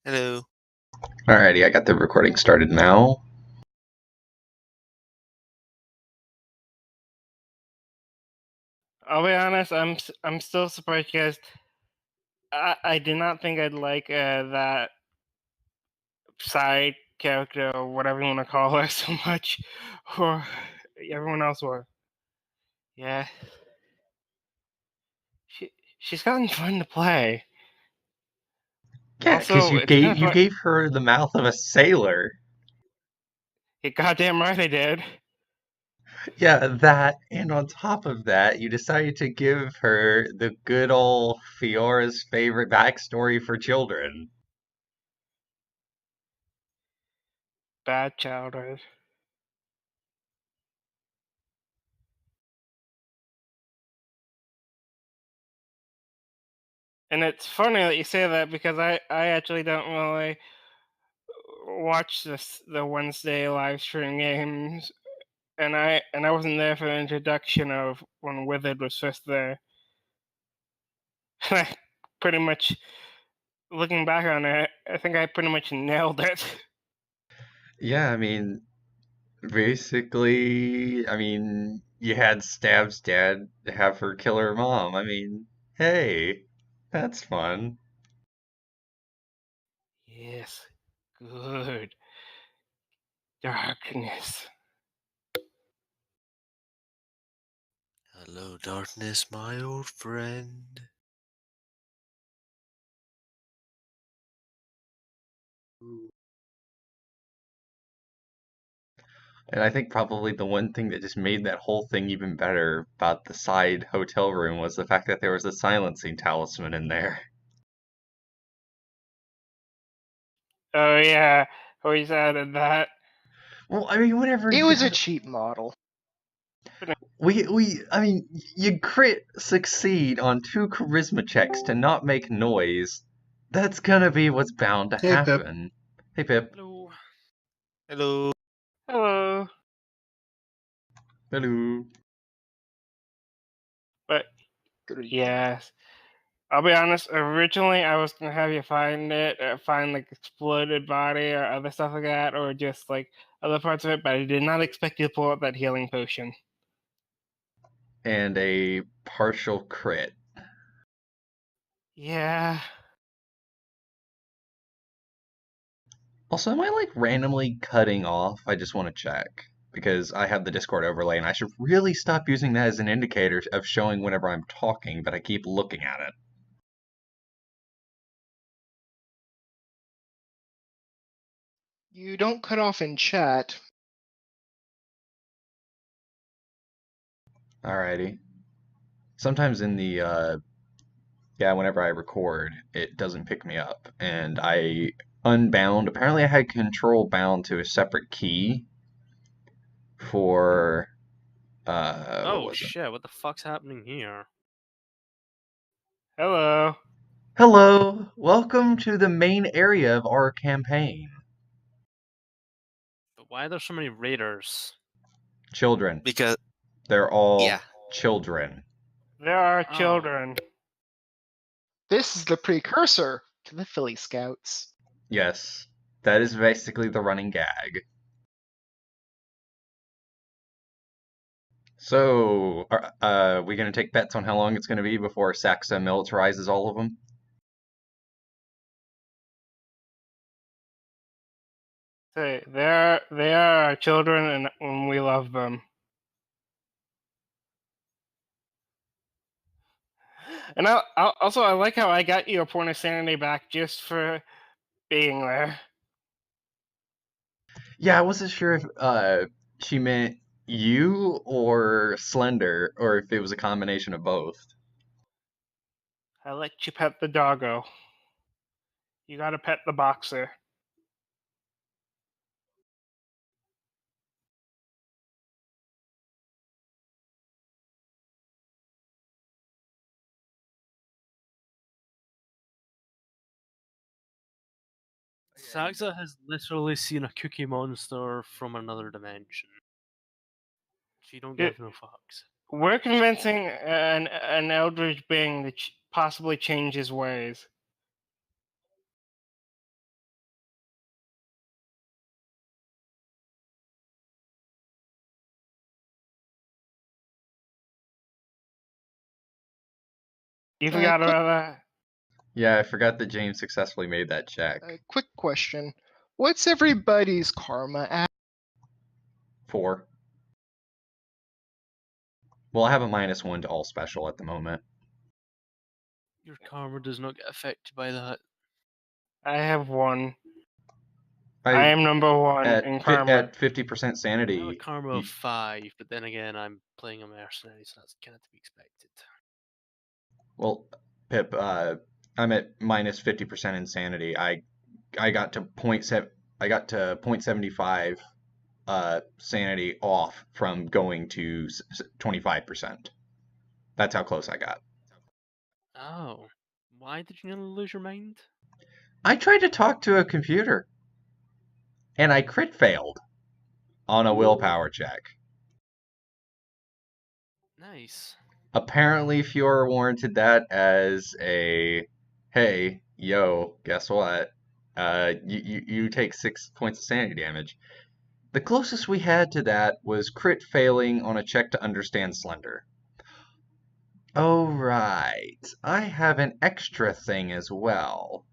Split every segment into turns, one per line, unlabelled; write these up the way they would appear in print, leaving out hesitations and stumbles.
Hello.
Alrighty, I got the recording started now.
I'll be honest, I'm still surprised because I did not think I'd like that side character or whatever you want to call her so much, or everyone else were. Yeah, she's gotten fun to play.
Yeah, because
Also,
you
it's kind
gave
of
you
fun.
gave her the mouth of a sailor.
You're goddamn right I did.
Yeah, that, and on top of that, you decided to give her the good old Fiora's favorite backstory for children.
Bad childhood. And it's funny that you say that because I actually don't really watch the Wednesday live stream games, and I wasn't there for the introduction of when Withered was first there. I pretty much, looking back on it, I think I pretty much nailed it.
Yeah, basically, you had Stab's dad have her kill her mom. Hey, that's fun.
Yes, good darkness.
Hello, darkness, my old friend.
And I think probably the one thing that just made that whole thing even better about the side hotel room was the fact that there was a silencing talisman in there.
Oh yeah, always added that.
Well, whenever
It was a cheap model.
you crit succeed on 2 charisma checks to not make noise. That's gonna be what's bound to
Hey, Pip.
happen. Hey, Pip.
Hello. Hello.
Hello,
Hello.
but
Good evening.
yes, I'll be honest. Originally, I was gonna have you find like exploded body or other stuff like that, or just like other parts of it. But I did not expect you to pull out that healing potion.
And a partial crit.
Yeah.
Also, am I like randomly cutting off? I just want to check. Because I have the Discord overlay and I should really stop using that as an indicator of showing whenever I'm talking, but I keep looking at it.
You don't cut off in chat.
Alrighty. Sometimes in whenever I record, it doesn't pick me up. And I unbound. Apparently, I had control bound to a separate key for, what
Oh
was it?
shit, what the fuck's happening here?
Hello.
Hello! Welcome to the main area of our campaign.
But why are there so many raiders?
Children.
Because,
They're all
yeah.
children.
There are
Oh.
children.
This is the precursor to the Philly Scouts.
Yes, that is basically the running gag. So, are we going to take bets on how long it's going to be before Saxa militarizes all of them?
Say, they are our children, and we love them. And I like how I got your point of sanity back just for being there.
Yeah, I wasn't sure if she meant you or Slender, or if it was a combination of both.
I let you pet the doggo. You gotta pet the boxer.
Saxa has literally seen a cookie monster from another dimension. She don't
It,
give no fucks.
we're convincing an eldritch being to possibly change his ways. You forgot about that?
Yeah, I forgot that James successfully made that check.
Quick question. What's everybody's karma at?
4. Well, I have a -1 to all special at the moment.
Your karma does not get affected by that.
I have 1. I am number 1 in karma.
At 50%
I have a
sanity.
karma of 5, but then again, I'm playing a mercenary, so that's kind of to be expected.
Well, Pip, I'm at -50% insanity. I got to 0.75 sanity off from going to 25%. That's how close I got.
Oh, why did you nearly lose your mind?
I tried to talk to a computer, and I crit failed on a willpower check.
Nice.
Apparently, Fiaura warranted that as a, hey, yo, guess what? You take 6 points of sanity damage. The closest we had to that was crit failing on a check to understand Slender. Oh, right. I have an extra thing as well.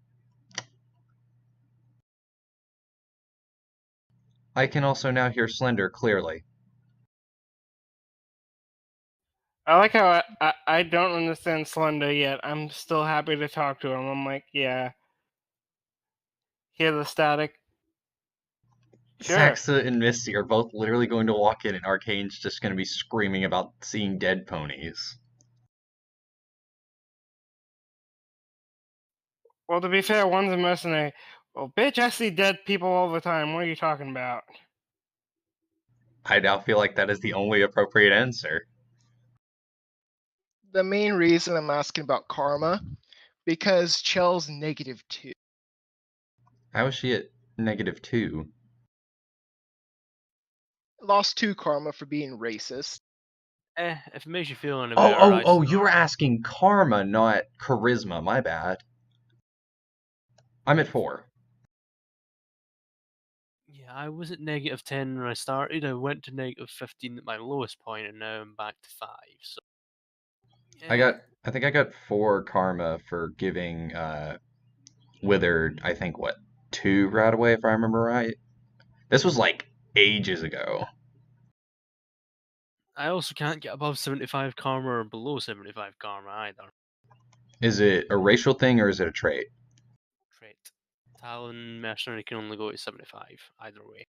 I can also now hear Slender clearly.
I like how I don't understand Slender yet. I'm still happy to talk to him. I'm like, yeah. Hear the static? Sure.
Saxa and Misty are both literally going to walk in, and Arcane's just going to be screaming about seeing dead ponies.
Well, to be fair, one's a mercenary. Well, bitch, I see dead people all the time. What are you talking about?
I now feel like that is the only appropriate answer.
The main reason I'm asking about karma, because Chell's -2.
How is she at -2?
Lost 2 karma for being racist.
If it makes you feel any better,
Oh, you were asking karma, not charisma. My bad. I'm at 4.
Yeah, I was at -10 when I started. I went to -15 at my lowest point, and now I'm back to 5. So
I think I got 4 karma for giving Withered, I think, what, 2 right away, if I remember right? This was like ages ago.
I also can't get above 75 karma or below 75 karma either.
Is it a racial thing or is it a trait?
Trait. Talon mercenary can only go to 75 either way.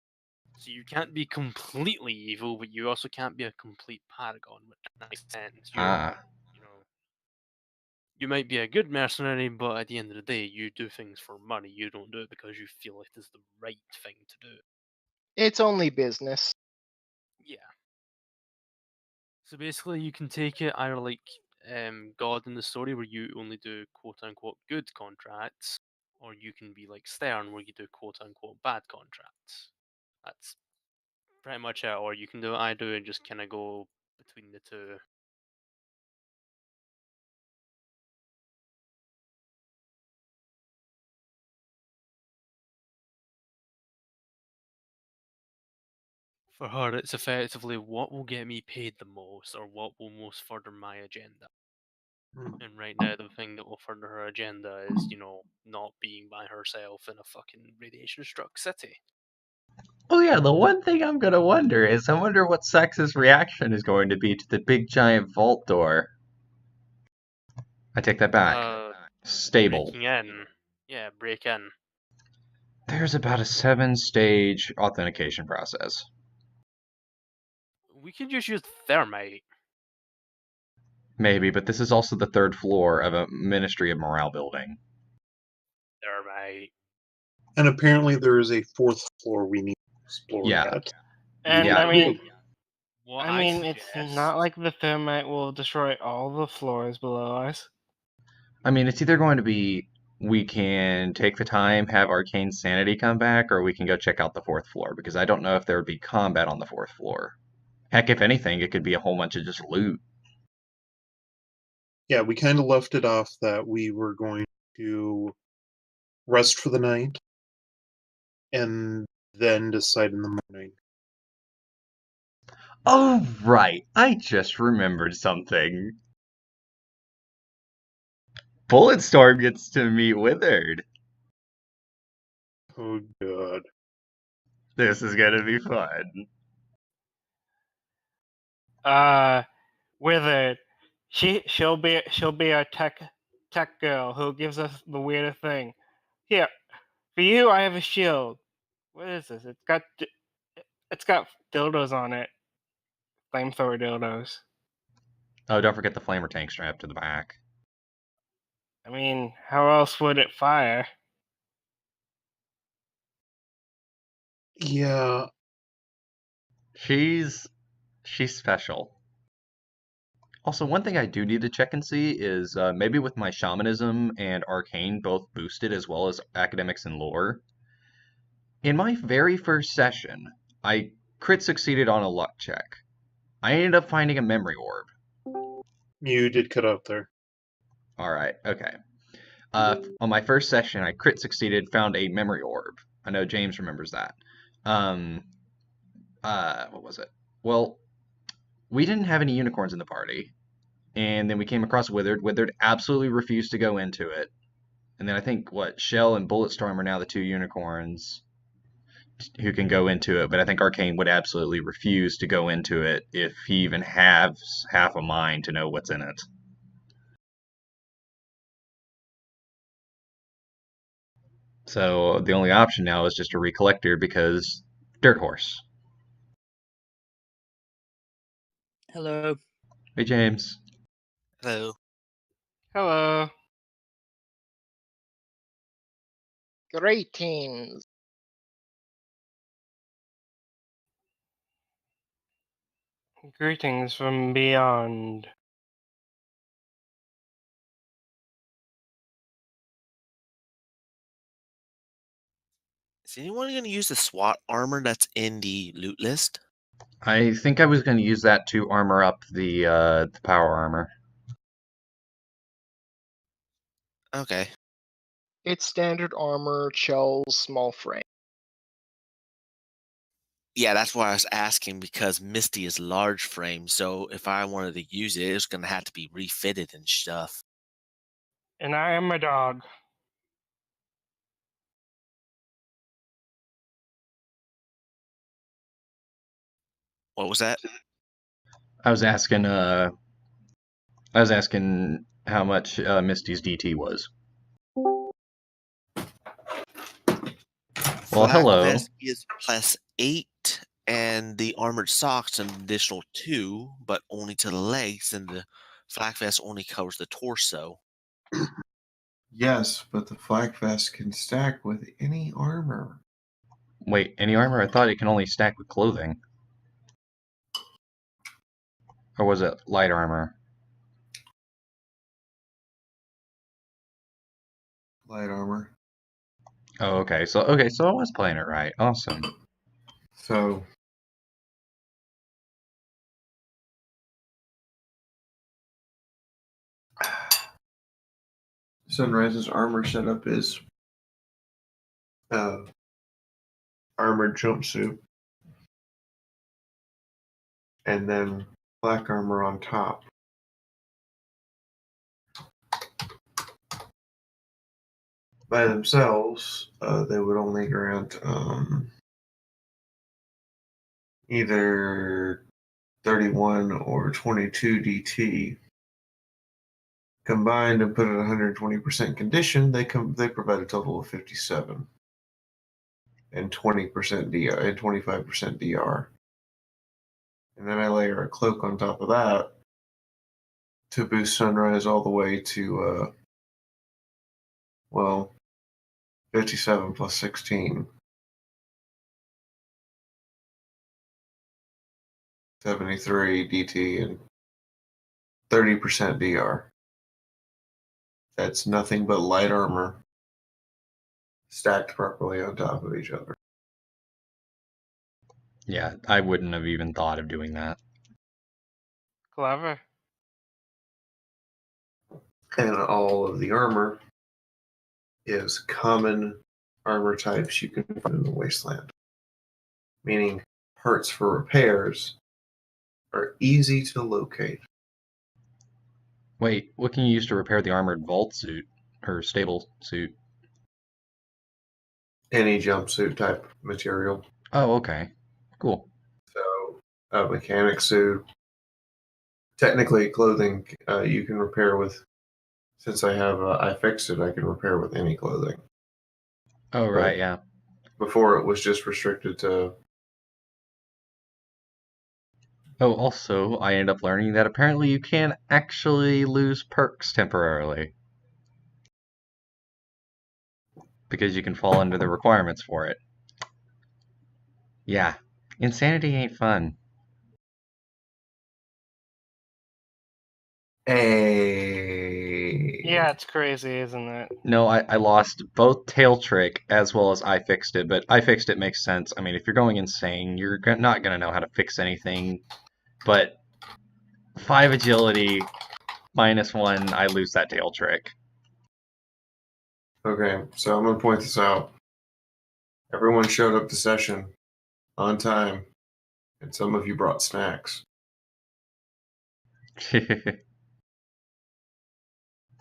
So you can't be completely evil, but you also can't be a complete paragon, which makes sense. You know, you might be a good mercenary, but at the end of the day, you do things for money. You don't do it because you feel it is the right thing to do.
It's only business.
Yeah. So basically, you can take it either like God in the story, where you only do quote unquote good contracts, or you can be like Stern, where you do quote unquote bad contracts. That's pretty much it. Or you can do what I do and just kind of go between the two. For her, it's effectively what will get me paid the most, or what will most further my agenda. And right now, the thing that will further her agenda is, not being by herself in a fucking radiation-struck city.
Oh yeah, the one thing I'm gonna wonder is, I wonder what Sax's reaction is going to be to the big giant vault door. I take that back. Stable.
Breaking in. Yeah, break in.
There's about a 7-stage authentication process.
We could just use thermite.
Maybe, but this is also the 3rd floor of a Ministry of Morale building.
Thermite.
And apparently there is a 4th floor we need to explore
Yeah.
yet.
And
Yeah.
I mean, it's not like the thermite will destroy all the floors below us.
I mean, it's either going to be we can take the time, have Arcane Sanity come back, or we can go check out the 4th floor, because I don't know if there would be combat on the 4th floor. Heck, if anything, it could be a whole bunch of just loot.
Yeah, we kind of left it off that we were going to rest for the night and then decide in the morning.
Oh, right. I just remembered something. Bulletstorm gets to meet Withered.
Oh god.
This is gonna be fun.
Wizard. She'll be our tech girl who gives us the weirdest thing. Here, for you, I have a shield. What is this? It's got dildos on it. Flamethrower dildos.
Oh, don't forget the flamer tank strapped to the back.
I mean, how else would it fire?
Yeah,
She's special. Also, one thing I do need to check and see is maybe with my shamanism and arcane both boosted as well as academics and lore. In my very first session, I crit succeeded on a luck check. I ended up finding a memory orb.
you did cut out there.
Alright, okay. On my first session, I crit succeeded, found a memory orb. I know James remembers that. What was it? Well, we didn't have any unicorns in the party. And then we came across Withered. Withered absolutely refused to go into it. And then I think, Shell and Bulletstorm are now the two unicorns who can go into it. But I think Arcane would absolutely refuse to go into it if he even has half a mind to know what's in it. So the only option now is just a Recollector because Dirt Horse.
Hello.
Hey, James.
Hello.
Hello.
Greetings.
Greetings from beyond.
Is anyone going to use the SWAT armor that's in the loot list?
I think I was going to use that to armor up the power armor.
Okay.
It's standard armor, shells, small frame.
Yeah, that's why I was asking because Misty is large frame, so if I wanted to use it, it's going to have to be refitted and stuff.
And I am a dog.
What was that?
I was asking how much Misty's DT was. Well,
Flak
hello.
vest is +8, and the armored socks an additional 2, but only to the legs, and the flak vest only covers the torso.
Yes, but the flak vest can stack with any armor.
Wait, any armor? I thought it can only stack with clothing. Or was it light armor?
Light armor.
Oh, okay. So I was playing it right. Awesome.
So Sunrise's armor setup is armored jumpsuit, and then black armor on top. By themselves, they would only grant either 31 or 22 DT. Combined and put at 120% condition, they provide a total of 57 and 20% DR and 25% DR. And then I layer a cloak on top of that to boost Sunrise all the way to 57 plus 16. 73 DT and 30% DR. That's nothing but light armor stacked properly on top of each other.
Yeah, I wouldn't have even thought of doing that.
Clever.
And all of the armor is common armor types you can find in the wasteland. Meaning parts for repairs are easy to locate.
Wait, what can you use to repair the armored vault suit? Or stable suit?
Any jumpsuit type material.
Oh, okay. Cool.
So, a mechanic suit. Technically, clothing you can repair with. Since I fixed it, I can repair with any clothing.
Oh,
But
right, yeah.
before it was just restricted to.
Oh, also, I ended up learning that apparently you can actually lose perks temporarily. Because you can fall under the requirements for it. Yeah, insanity ain't fun.
Hey.
Yeah, it's crazy, isn't it?
No, I lost both Tail Trick as well as I Fixed It, but I Fixed It makes sense. I mean, if you're going insane, you're not going to know how to fix anything. But 5 agility, -1, I lose that Tail Trick.
Okay, so I'm gonna point this out. Everyone showed up to session on time, and some of you brought snacks.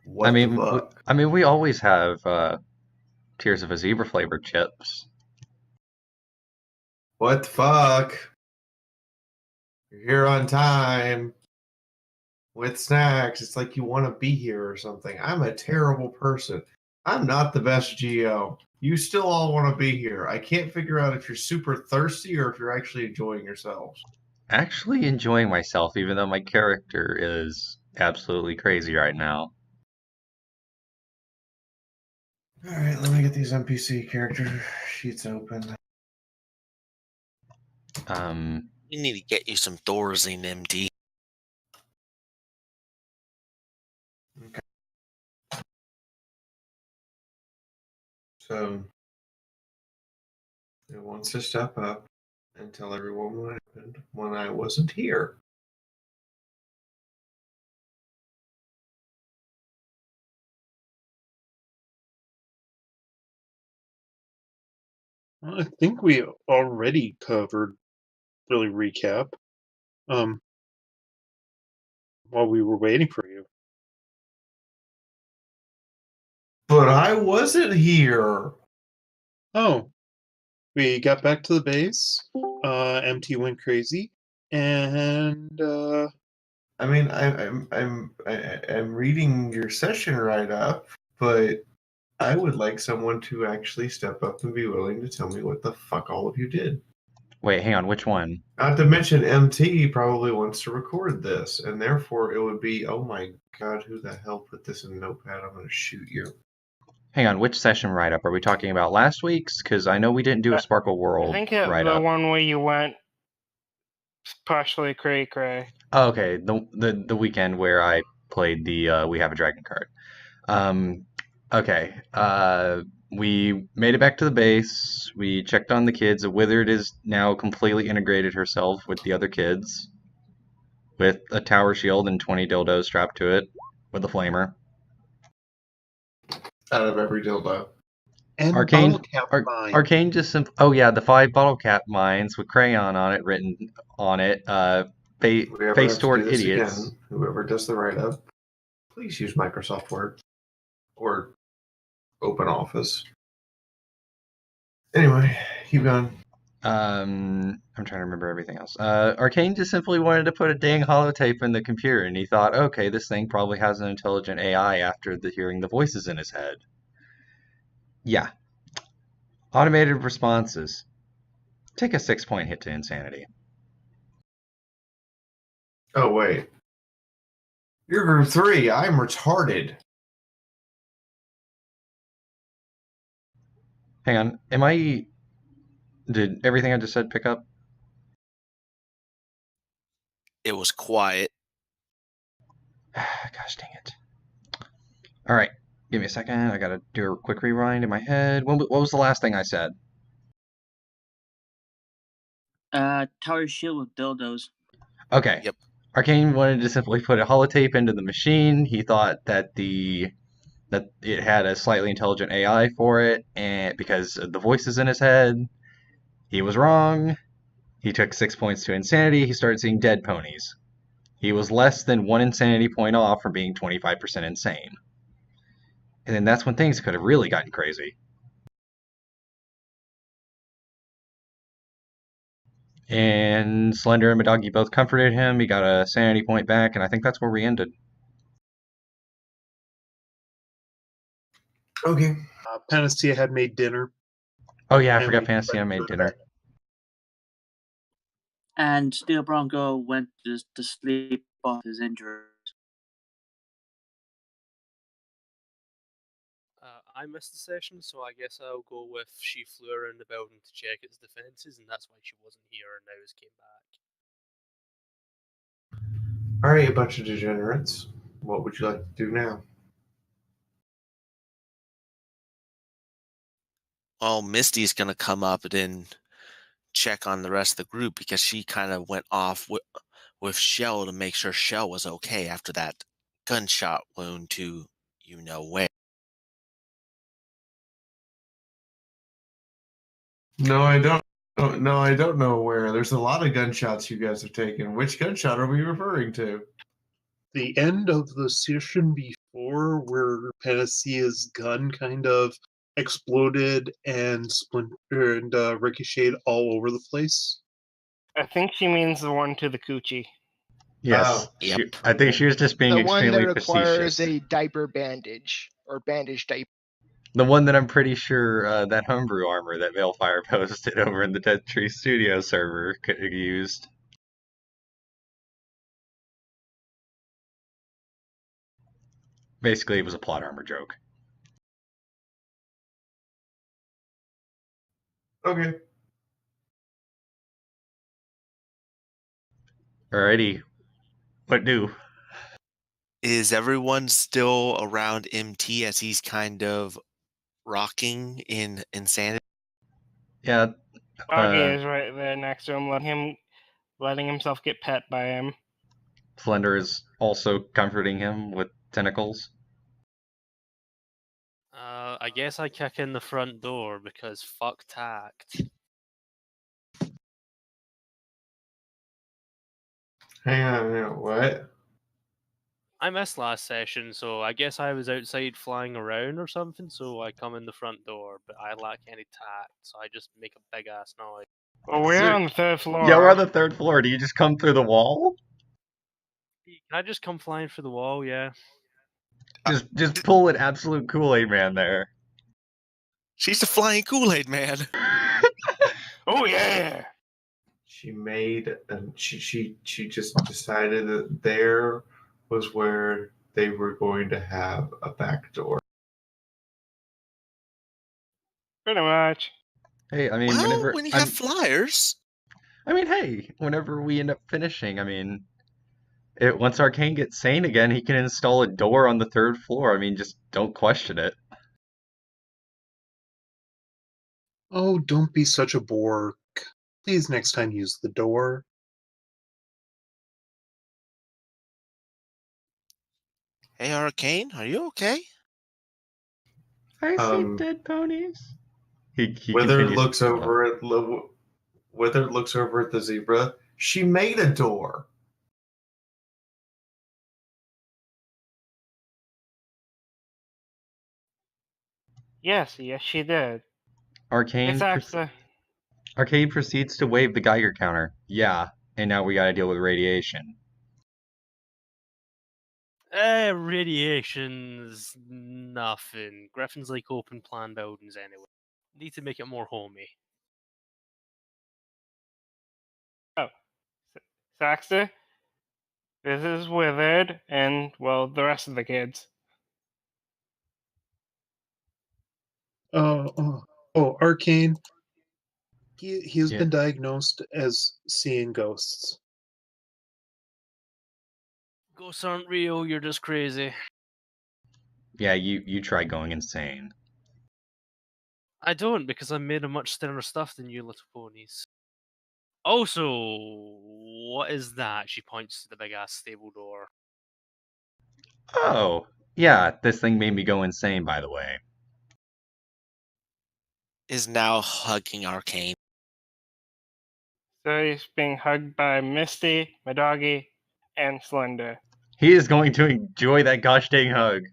What the fuck?
I mean, we always have Tears of a Zebra flavored chips.
What the fuck? You're here on time with snacks. It's like you want to be here or something. I'm a terrible person. I'm not the best GO. You still all want to be here. I can't figure out if you're super thirsty or if you're actually enjoying yourselves.
Actually enjoying myself, even though my character is absolutely crazy right now.
All right, let me get these NPC character sheets open.
You need to get you some Thorazine, MD.
Okay. So it wants to step up and tell everyone what happened when I wasn't here.
I think we already covered really recap. While we were waiting for you.
But I wasn't here.
Oh, we got back to the base. MT went crazy, and
I mean, I'm reading your session write up, but I would like someone to actually step up and be willing to tell me what the fuck all of you did.
Wait, hang on, which one?
Not to mention, MT probably wants to record this, and therefore it would be, oh my god, who the hell put this in Notepad? I'm going to shoot you.
Hang on, which session write-up? Are we talking about last week's? Because I know we didn't do a Sparkle
I
World
think the
write-up.
one where you went partially cray-cray.
Oh, okay, the weekend where I played the We Have a Dragon card. Okay, we made it back to the base. We checked on the kids. A Withered is now completely integrated herself with the other kids, with a tower shield and 20 dildos strapped to it, with a flamer.
Out of every dildo.
and
Arcane,
bottle cap mine.
Arcane just oh yeah, the 5 bottle cap mines with crayon on it, written on it. Face toward idiots.
Again, whoever does the write up, please use Microsoft Word or Open Office. Anyway, keep going.
I'm trying to remember everything else. Arcane just simply wanted to put a dang holotape in the computer, and he thought, okay, this thing probably has an intelligent AI after hearing the voices in his head. Yeah. Automated responses. Take a 6-point hit to insanity.
Oh, wait. You're group 3. I'm retarded.
Hang on. Did everything I just said pick up?
It was quiet.
Gosh dang it. Alright. Give me a second. I gotta do a quick rewind in my head. What was the last thing I said?
Tower shield with dildos.
Okay.
Yep.
Arcane wanted to simply put a holotape into the machine. He thought that it had a slightly intelligent AI for it, and because of the voices in his head, he was wrong. He took 6 points to insanity. He started seeing dead ponies. He was less than 1 insanity point off from being 25% insane. And then that's when things could have really gotten crazy. And Slender and Madagi both comforted him. He got a sanity point back, and I think that's where we ended.
Okay.
Panacea had made dinner.
Oh yeah, I
And
forgot
we
Fantasy
went
made
to
dinner.
And Steel Bronco went to sleep off his injuries.
I missed the session, so I guess I'll go with she flew around the building to check its defenses, and that's why she wasn't here and now has came back.
All right, you bunch of degenerates. What would you like to do now?
Well, Misty's gonna come up and then check on the rest of the group because she kind of went off with Shell to make sure Shell was okay after that gunshot wound to you know where.
No, I don't. No, I don't know where. There's a lot of gunshots you guys have taken. Which gunshot are we referring to?
the end of the session before, where Panacea's gun kind of exploded and splintered and ricocheted all over the place.
I think she means the one to the coochie.
Yes,
Oh.
Yep.
I think she was just being
The one
extremely
that requires
facetious.
a diaper bandage or bandage diaper.
The one that I'm pretty sure that homebrew armor that Veilfire posted over in the Dead Tree Studio server could have used. Basically, it was a plot armor joke.
Okay.
Alrighty, what do?
Is everyone still around MT as he's kind of rocking in insanity?
Yeah,
Doggy is right there next to him, letting himself get pet by him.
Slender is also comforting him with tentacles.
I guess I kick in the front door because fuck tact.
Hang on a minute. What?
I missed last session, so I guess I was outside flying around or something, so I come in the front door, but I lack any tact, so I just make a big ass noise.
Well, we're
So-
on the third floor.
Yeah, we're on the 3rd floor. Do you just come through the wall?
Can I just come flying through the wall? Yeah.
Just pull an absolute Kool-Aid man there.
She's the flying Kool-Aid man.
Oh yeah!
She made and she just decided that there was where they were going to have a back door.
Pretty much.
Hey, I mean,
Well,
whenever
when you have flyers.
hey, whenever we end up finishing, I mean, once Arcane gets sane again, he can install a door on the 3rd floor. I mean, just don't question it.
Oh, don't be such a bork. Please next time use the door.
Hey, Arcane, are you okay?
I see
Um,
dead ponies. He
Wizard
continues
looks
to pull up.
over at Wizard looks over at the zebra. She made a door.
Yes, she did.
Arcane,
It's Saxa.
Arcane proceeds to wave the Geiger counter. Yeah, and now we gotta deal with radiation.
Radiation's nothing. Griffins like open plan buildings anyway. Need to make it more homey.
Saxa. This is Withered, and, well, the rest of the kids.
Arcane. He has
Yeah.
been diagnosed as seeing ghosts.
Ghosts aren't real, you're just crazy.
Yeah, you try going insane.
I don't, because I'm made of much thinner stuff than you little ponies. Also, what is that? She points to the big ass stable door.
Oh, yeah, this thing made me go insane, by the way.
Is now hugging Arcane.
So he's being hugged by Misty, my doggy, and slender.
He is going to enjoy that gosh dang hug.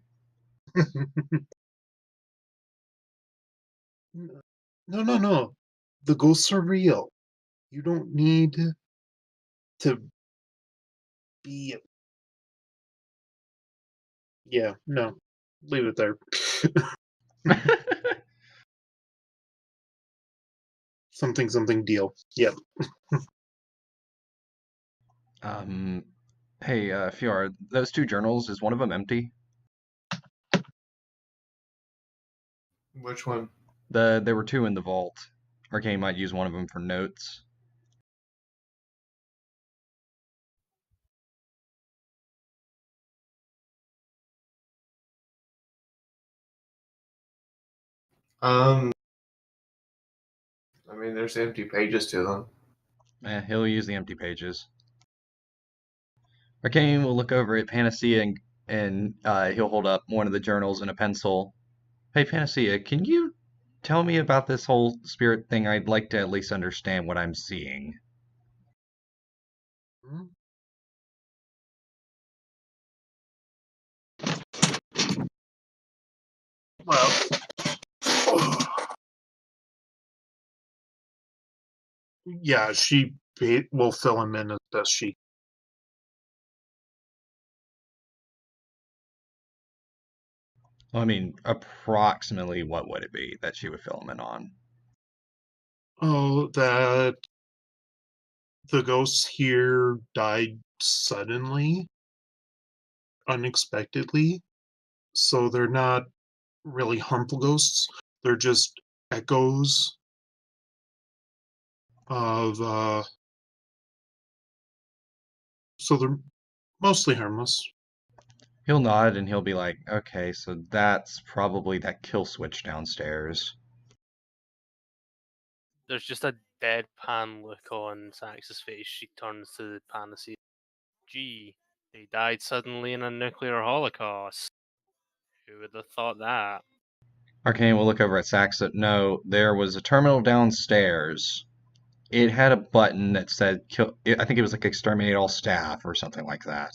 No. The ghosts are real. You don't need to be. Yeah, no. Leave it there. Something deal. Yep.
Hey, Fiaura, those 2 journals, is one of them empty?
Which one?
There were 2 in the vault. Arcane might use one of them for notes.
I mean, there's empty pages to them.
He'll use the empty pages. Arcane will look over at Panacea and he'll hold up one of the journals and a pencil. Hey, Panacea, can you tell me about this whole spirit thing? I'd like to at least understand what I'm seeing.
Well, yeah, she will fill him in as best she.
Well, I mean, approximately what would it be that she would fill him in on?
Oh, that the ghosts here died suddenly, unexpectedly. So they're not really harmful ghosts. They're just echoes of. So they're mostly harmless.
He'll nod and he'll be like, okay, so that's probably that kill switch downstairs.
There's just a deadpan look on Saxa's face. She turns to the Panacea. Gee, they died suddenly in a nuclear holocaust. Who would have thought that?
Arcane will look over at Saxa. No, there was a terminal downstairs. It had a button that said kill. I think it was like exterminate all staff or something like that.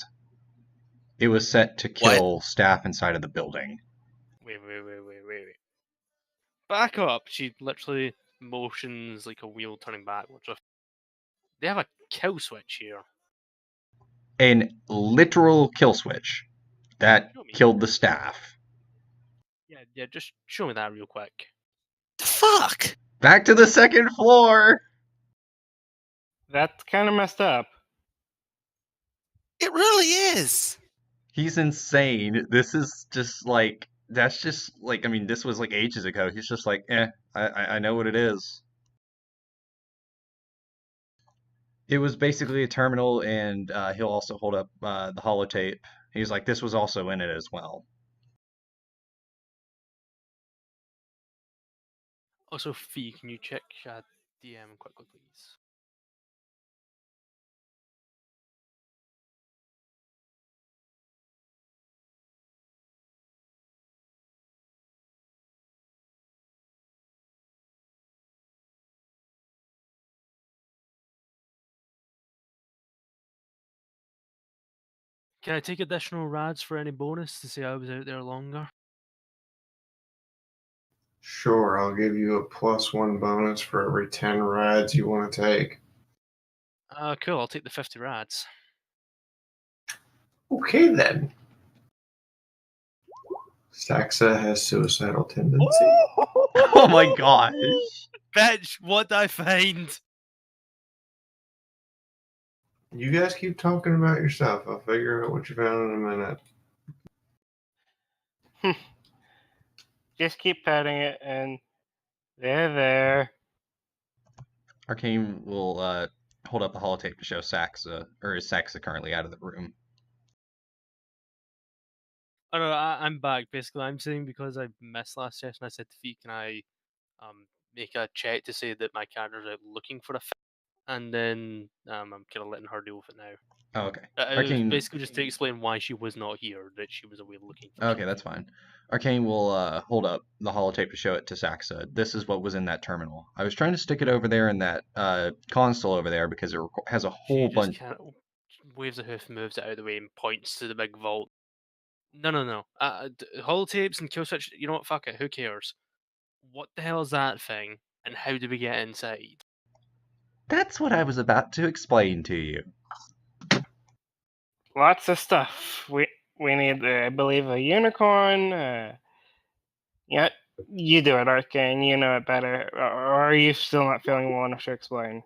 It was set to kill staff inside of the building.
Wait. Back up! She literally motions like a wheel turning backwards. They have a kill switch here.
An literal kill switch that
Show me.
killed the staff.
Yeah, just show me that real quick.
The fuck?
Back to the second floor!
That's kind of messed up.
It really is.
He's insane. This is just like, that's just like, I mean, this was like ages ago. He's just like, I know what it is. It was basically a terminal, and he'll also hold up the holotape. He's like, this was also in it as well.
Also, Fee, can you check DM quickly, please? Can I take additional rads for any bonus to say I was out there longer?
Sure, I'll give you a +1 bonus for every 10 rides you want to take.
Cool, I'll take the 50 rads.
Okay then. Saxa has suicidal tendency.
Oh my gosh!
Bitch, what did I find?
You guys keep talking about yourself. I'll figure out what you found in a minute.
Just keep petting it, and they're there.
Arcane will hold up the holotape to show Saxa, or is Saxa currently out of the room?
Oh no, I'm back. Basically, I'm saying because I missed last session, I said to Fee, can I make a check to say that my character's out looking for a fit? And then I'm kind of letting her deal with it now.
Oh, okay.
It was basically just to explain why she was not here, that she was away looking for
Okay, that's fine. Arcane will hold up the holotape to show it to Saxa. This is what was in that terminal. I was trying to stick it over there in that console over there because it has a whole bunch.
waves a hoof, moves it out of the way, and points to the big vault. No. Holotapes and kill switch. You know what? Fuck it. Who cares? What the hell is that thing? And how do we get inside?
That's what I was about to explain to you.
Lots of stuff. We need, I believe, a unicorn. Yeah, you do it, Arcane. You know it better. Or are you still not feeling well enough to explain?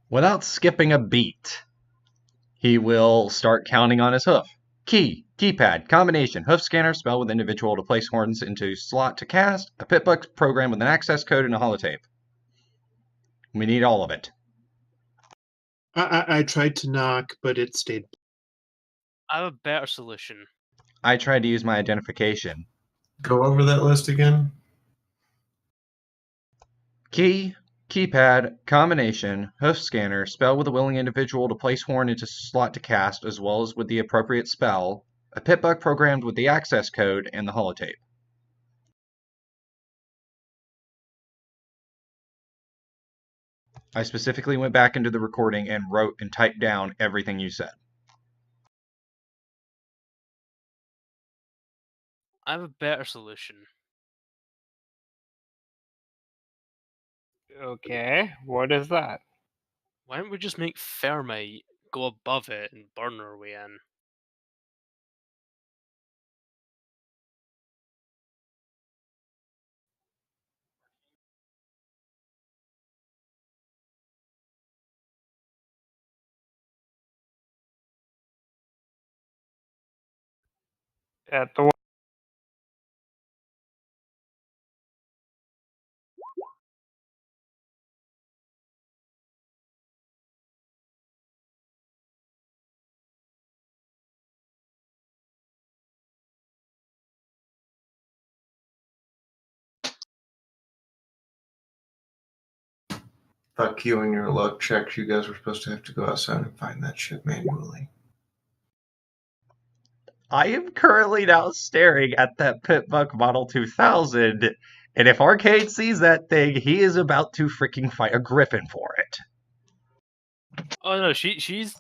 Without skipping a beat, he will start counting on his hoof. Keypad, combination, hoof scanner, spell with individual to place horns into slot to cast, a pitbook program with an access code, and a holotape. We need all of it.
I tried to knock, but it stayed.
I have a better solution.
I tried to use my identification.
Go over that list again.
Keypad, combination, hoof scanner, spell with a willing individual to place horn into slot to cast, as well as with the appropriate spell, a pitbook programmed with the access code, and the holotape. I specifically went back into the recording and wrote and typed down everything you said.
I have a better solution.
Okay, what is that?
Why don't we just make Thermite go above it and burn our way in?
At the
Fuck you and your luck checks. You guys were supposed to have to go outside and find that shit manually.
I am currently now staring at that Pitbuck Model 2000, and if Arcade sees that thing, he is about to freaking fight a griffin for it.
Oh no, she's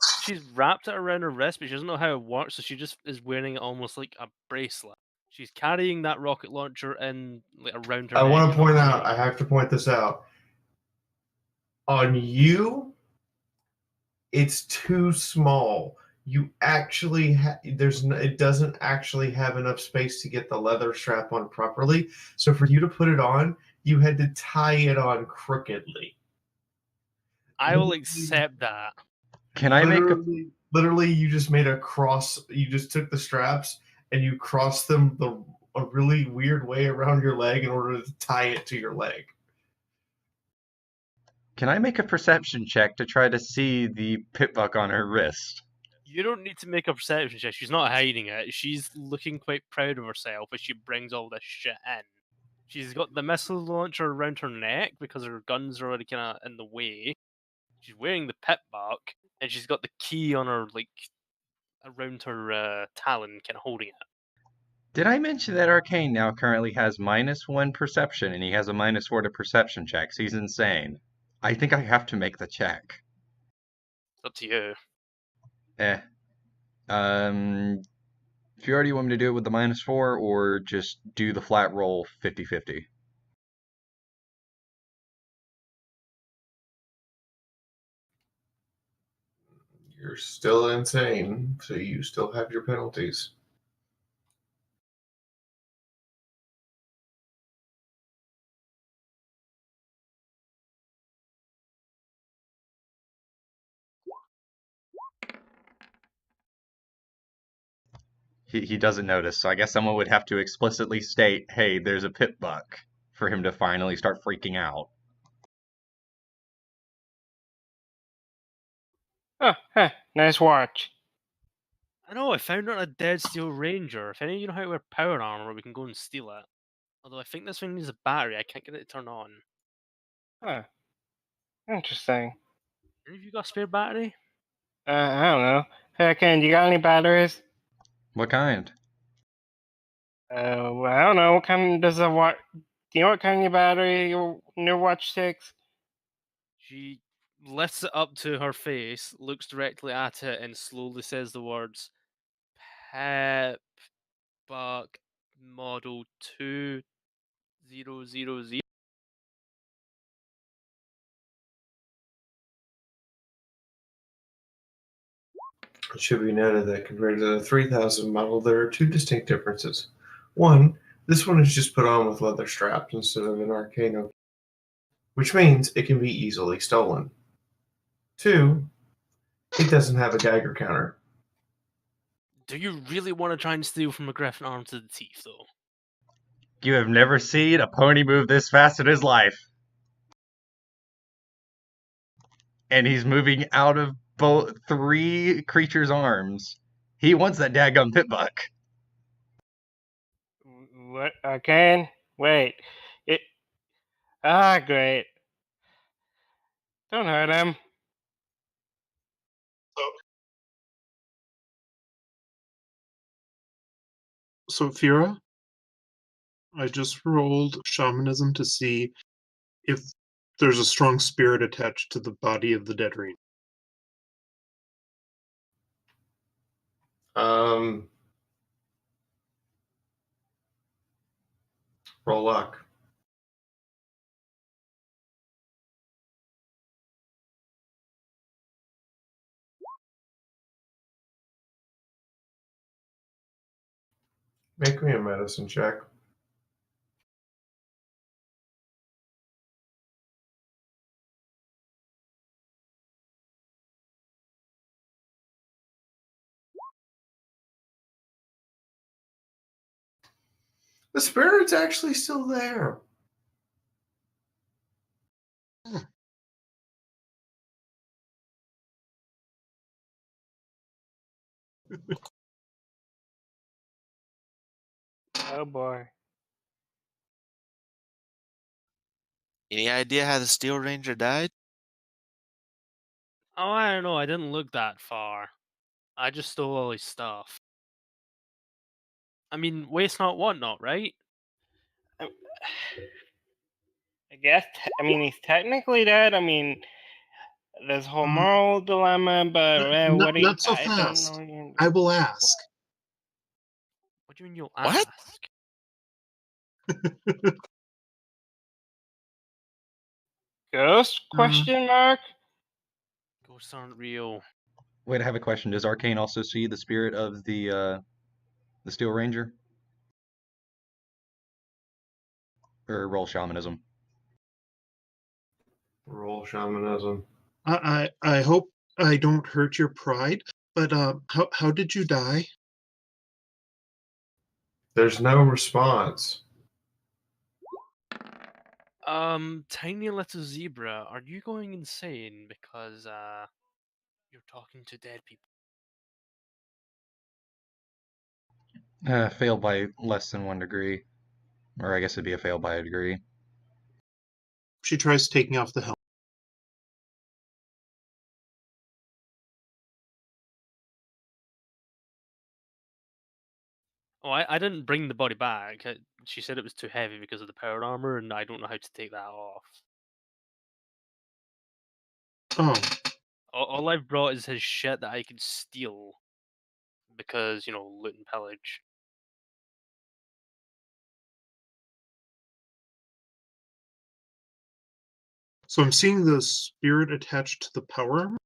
wrapped it around her wrist, but she doesn't know how it works, so she just is wearing it almost like a bracelet. She's carrying that rocket launcher in like around her
I
neck.
want to point out, I have to point this out. On you, it's too small. You actually it doesn't actually have enough space to get the leather strap on properly. So for you to put it on, you had to tie it on crookedly.
I will accept that.
Can I make a...
Literally, you just made a cross. You just took the straps and you crossed them a really weird way around your leg in order to tie it to your leg.
Can I make a perception check to try to see the Pitbuck on her wrist?
You don't need to make a perception check. She's not hiding it. She's looking quite proud of herself as she brings all this shit in. She's got the missile launcher around her neck because her guns are already kind of in the way. She's wearing the pitbuck, and she's got the key on her, like, around her talon, kind of holding it.
Did I mention that Arcane now currently has -1 perception, and he has a -4 to perception checks? He's insane. I think I have to make the check.
It's up to you.
Fiaura, do you want me to do it with the -4, or just do the flat roll 50-50?
You're still insane, so you still have your penalties.
He doesn't notice, so I guess someone would have to explicitly state, hey, there's a Pitbuck, for him to finally start freaking out.
oh, nice watch.
I know, I found out a Dead Steel Ranger. If any of you know how to wear power armor, we can go and steal it. Although I think this thing needs a battery, I can't get it to turn on.
Huh. Interesting.
Any of you got a spare battery?
I don't know. Hey, Ken, you got any batteries?
What kind?
Well, I don't know. What kind does a watch? Do you know what kind of battery your new watch takes?
lifts it up to her face, looks directly at it, and slowly says the words Pep Buck Model 2000.
It should be noted that compared to the 3000 model, there are two distinct differences. One, this one is just put on with leather straps instead of an arcane, which means it can be easily stolen. Two, it doesn't have a dagger counter.
Do you really want to try and steal from a Griffin armed to the teeth, though?
You have never seen a pony move this fast in his life. And he's moving out of both 3 creatures' arms. He wants that daggum pitbuck.
What? Arcane? Wait. It. Ah, great. Don't hurt him.
So Fiaura, I just rolled shamanism to see if there's a strong spirit attached to the body of the dead ring.
Roll luck. Make me a medicine check. The spirit's actually still there.
Oh boy.
Any idea how the Steel Ranger died?
Oh, I don't know. I didn't look that far. I just stole all his stuff. I mean, waste not, want not, right?
I guess. I mean, he's technically dead. I mean, there's a whole moral dilemma, but what do you?
Not so
I don't
fast.
know.
I will ask.
What do you mean you'll
What?
ask?
Ghost? Question mark.
Ghosts aren't real.
Wait, I have a question. Does Arcane also see the spirit of the Steel Ranger? Or roll shamanism?
Roll shamanism.
I hope I don't hurt your pride, but how did you die?
There's no response.
Tiny little zebra, are you going insane because you're talking to dead people?
Failed by less than 1 degree. Or I guess it'd be a fail by a degree.
She tries taking off the helmet.
Oh, I didn't bring the body back. She said it was too heavy because of the power armor, and I don't know how to take that off.
Oh,
All I've brought is his shit that I could steal because, loot and pillage.
so I'm seeing the spirit attached to the power armor.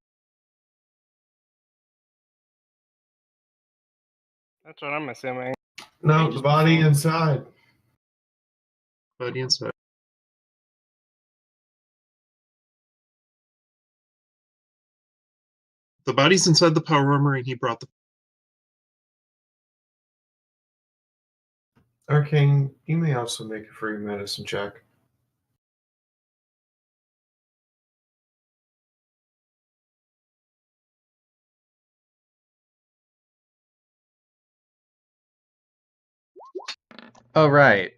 That's what I'm assuming.
No,
Might
the
just be
body
falling.
inside.
Body inside. The body's inside the power armor, and he brought the.
Arcane, you may also make a free medicine check.
Oh, right.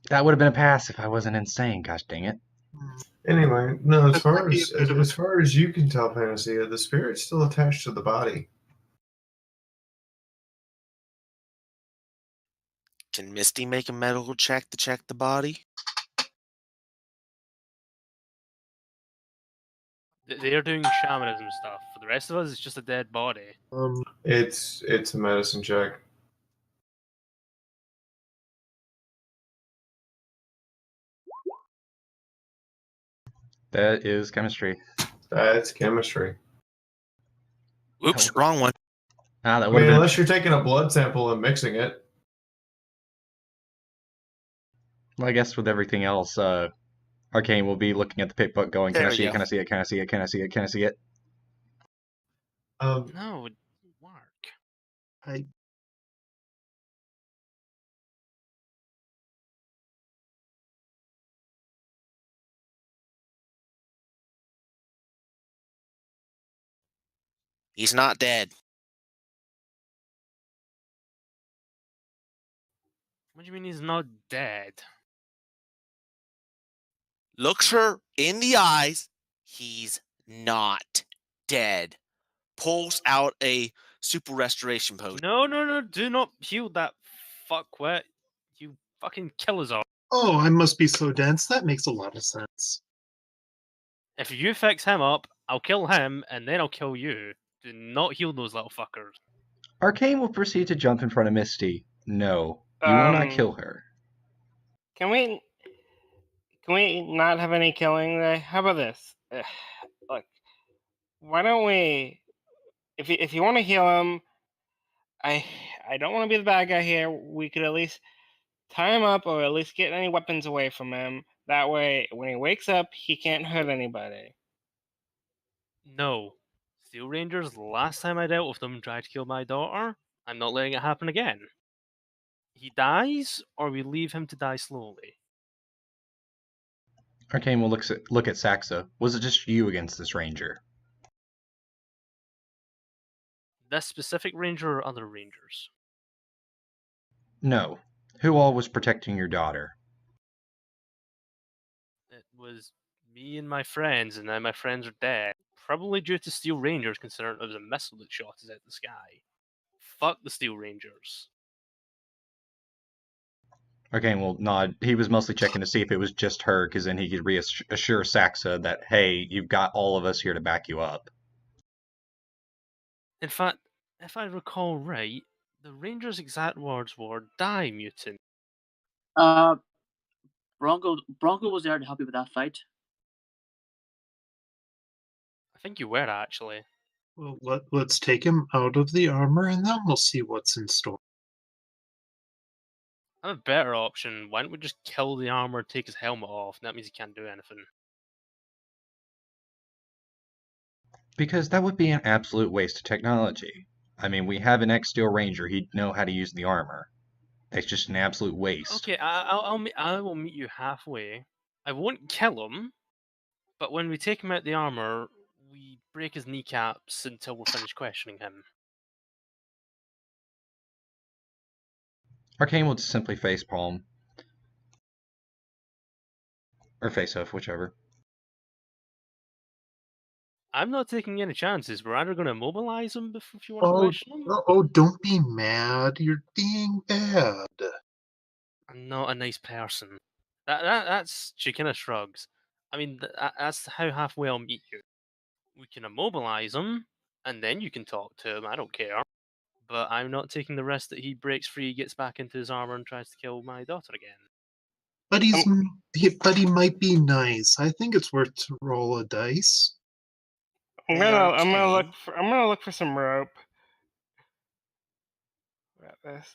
That would have been a pass if I wasn't insane, gosh dang it.
Anyway, no, as
That
far
might be a
as
bit of
as far as you can tell, Panacea, the spirit's still attached to the body.
Can Misty make a medical check to check the body?
They're doing shamanism stuff. For the rest of us, it's just a dead body.
It's a medicine check.
That is chemistry.
That's chemistry.
Oops, wrong one.
Ah, that
I
would
mean,
have been.
unless you're taking a blood sample and mixing it.
Well, I guess with everything else, Arcane will be looking at the pick book going, can I
There we
see it,
go.
can I see it, can I see it, can I see it, can I see it?
No, it won't work.
I
He's not dead.
What do you mean he's not dead?
Looks her in the eyes. He's not dead. Pulls out a super restoration potion.
No, do not heal that fuckwit. You fucking kill us all.
oh, I must be so dense. That makes a lot of sense.
If you fix him up, I'll kill him, and then I'll kill you. Do not heal those little fuckers.
Arcane will proceed to jump in front of Misty. No, you will not kill her.
Can we not have any killing today? How about this? Look, why don't we? If you want to heal him, I don't want to be the bad guy here. We could at least tie him up, or at least get any weapons away from him. That way, when he wakes up, he can't hurt anybody.
No. Steel Rangers, last time I dealt with them, tried to kill my daughter. I'm not letting it happen again. He dies, or we leave him to die slowly.
Arcane will look at Saxa. Was it just you against this ranger?
This specific ranger or other rangers?
No. Who all was protecting your daughter?
It was me and my friends, and now my friends are dead. Probably due to Steel Rangers, considering it was a missile that shot us out the sky. Fuck the Steel Rangers.
Arcane will nod. He was mostly checking to see if it was just her, because then he could reassure Saxa that, hey, you've got all of us here to back you up.
In fact, if I recall right, the Rangers' exact words were, "Die, mutant."
Bronco was there to help you with that fight.
I think you were, actually.
Well, let's take him out of the armor, and then we'll see what's in store.
I have a better option. Why don't we just kill the armor, take his helmet off, and that means he can't do anything?
Because that would be an absolute waste of technology. I mean, we have an ex-Steel Ranger. He'd know how to use the armor. It's just an absolute waste.
Okay, I will meet you halfway. I won't kill him, but when we take him out the armor, we break his kneecaps until we're finished questioning him.
Arcane will just simply facepalm. Or face off, whichever.
I'm not taking any chances. We're either going to immobilize him if you want to question him.
Oh, don't be mad. You're being bad.
I'm not a nice person. That's she kind of shrugs. I mean, that's how halfway I'll meet you. We can immobilize him, and then you can talk to him. I don't care. But I'm not taking the risk that he breaks free, gets back into his armor, and tries to kill my daughter again.
But he might be nice. I think it's worth to roll a dice.
I'm gonna look for some rope. About this.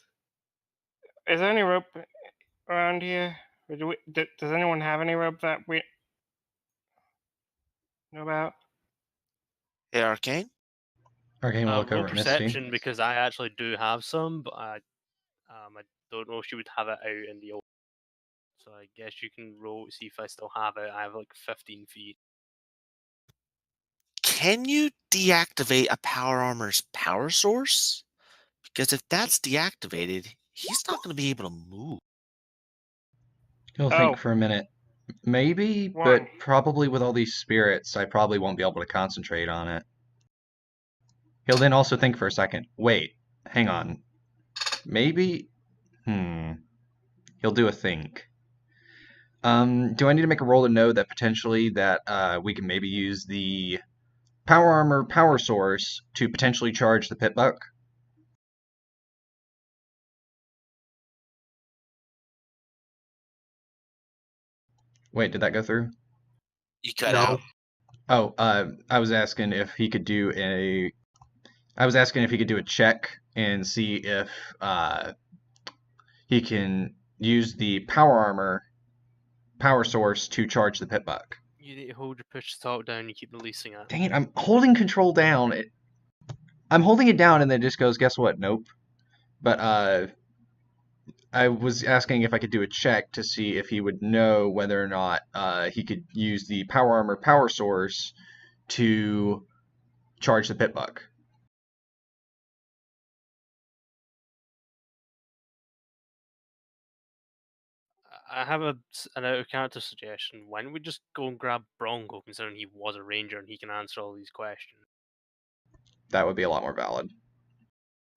Is there any rope around here? Or does anyone have any rope that we know about?
Hey, Arcane?
Arcane will look
Roll
over at Misty.
perception, because I actually do have some, but I don't know if she would have it out in the open. So I guess you can roll to see if I still have it. I have like 15 feet.
Can you deactivate a power armor's power source? Because if that's deactivated, he's not going to be able to move.
He'll think for a minute. Maybe, but probably with all these spirits, I probably won't be able to concentrate on it. He'll then also think for a second. Wait, hang on. Maybe... He'll do a think. Do I need to make a roll to know that potentially that we can maybe use the power armor power source to potentially charge the pit buck? Wait, did that go through?
You cut
No.
out.
Oh, I was asking if he could do a. I was asking if he could do a check and see if he can use the power armor power source to charge the pit buck.
You need to hold your push talk down. You keep releasing it.
Dang it! I'm holding control down. I'm holding it down, and then it just goes. Guess what? Nope. But I was asking if I could do a check to see if he would know whether or not he could use the power armor power source to charge the pit buck.
I have an out of character suggestion. Why don't we just go and grab Bronco, considering he was a ranger and he can answer all these questions?
That would be a lot more valid.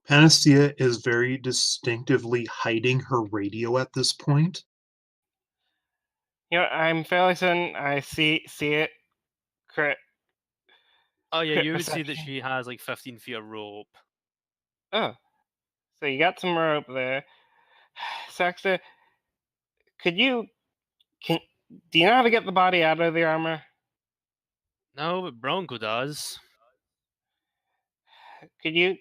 Panacea is very distinctively hiding her radio at this point.
I'm fairly certain I see it. Crit.
Oh yeah,
Crit
you would see that
perception.
she has like 15 feet of rope.
Oh, so you got some rope there, Saxa. Do you know how to get the body out of the armor?
No, but Bronco does.
Could you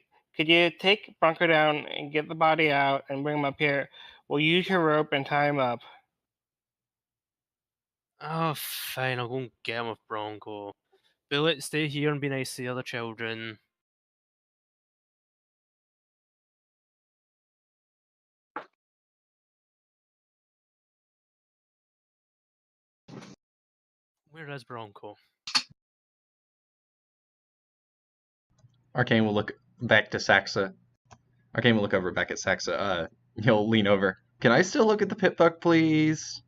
take Bronco down and get the body out and bring him up here? We'll use your rope and tie him up.
Oh, fine, I'll go and get him with Bronco. Billet, stay here and be nice to the other children. Where is Bronco?
Arcane will look back to Saxa. Arcane will look over back at Saxa. He'll lean over. Can I still look at the pit buck, please?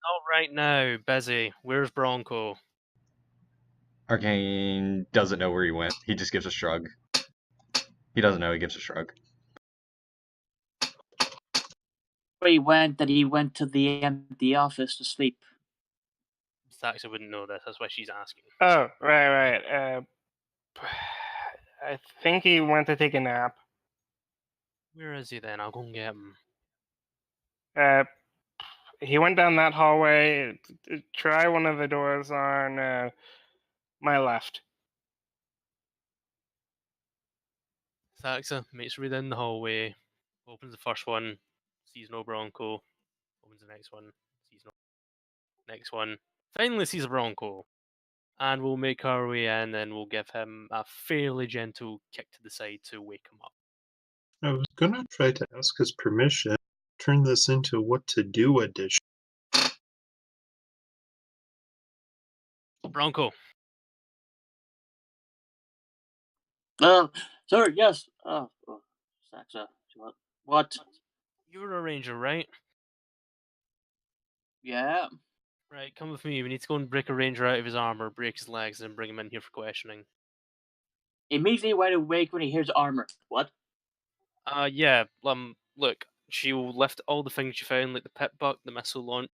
Not right now, busy. Where's Bronco?
Arcane doesn't know where he went. He just gives a shrug. He doesn't know. He gives a shrug.
Where he went, that he went to the empty office to sleep.
Saxa wouldn't know this, that's why she's asking.
Oh, right. I think he went to take a nap.
Where is he then? I'll go and get him.
He went down that hallway. Try one of the doors on my left.
Saxa makes her way down the hallway, opens the first one, sees no Bronco, opens the next one, sees no next one, finally sees a Bronco, and we'll make our way in and we'll give him a fairly gentle kick to the side to wake him up.
I was gonna try to ask his permission. Turn this into what to do edition.
Bronco.
Sir, yes. Saxa. What?
You're a ranger, right?
Yeah.
Right, come with me. We need to go and break a ranger out of his armor, break his legs, and bring him in here for questioning.
Immediately wide awake when he hears armor. What?
Yeah, look, she'll lift all the things you found, like the pit buck, the missile launch.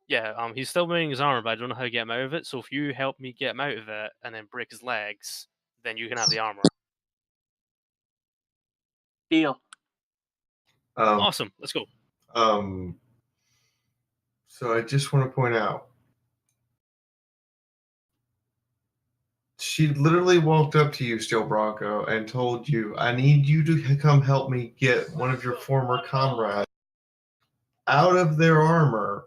Yeah, he's still wearing his armor, but I don't know how to get him out of it, so if you help me get him out of it, and then break his legs, then you can have the armor.
Deal.
Awesome, let's go.
So I just want to point out, she literally walked up to you, Steel Bronco, and told you, I need you to come help me get one of your former comrades out of their armor.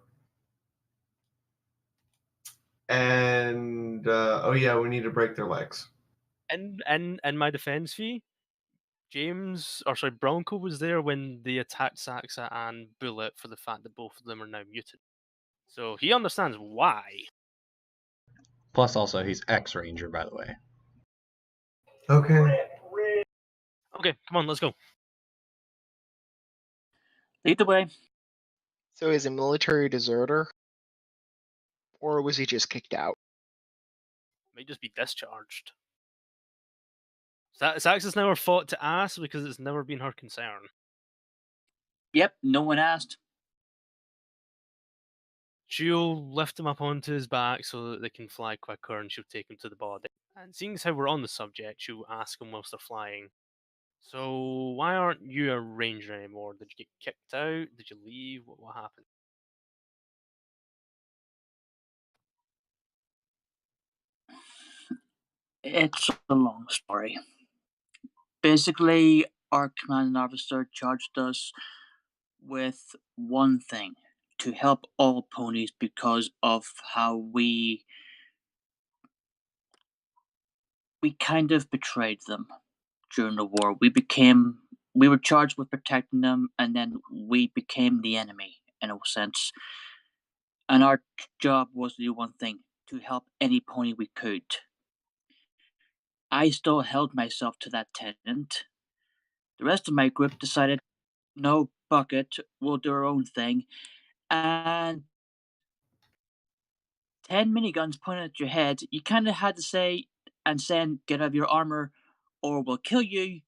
And, oh yeah, we need to break their legs.
And in my defense fee, Bronco was there when they attacked Saxa and Bullet for the fact that both of them are now muted. So he understands why.
Plus, also, he's ex-ranger, by the way.
Okay.
Okay, come on, let's go.
Lead the way.
So is he a military deserter? Or was he just kicked out?
Might just be discharged. Saxa's never fought to ask because it's never been her concern.
Yep, no one asked.
She'll lift him up onto his back so that they can fly quicker, and she'll take him to the body. And seeing as how we're on the subject, she'll ask him whilst they're flying, so why aren't you a ranger anymore? Did you get kicked out? Did you leave? What happened?
It's a long story. Basically, our commanding officer charged us with one thing: to help all ponies because of how we kind of betrayed them during the war. We were charged with protecting them, and then we became the enemy in a sense. And our job was to do one thing: to help any pony we could. I still held myself to that tenet. The rest of my group decided, no, bucket, we'll do our own thing. And 10 miniguns pointed at your head, you kind of had to say and saying, get out of your armor or we'll kill you.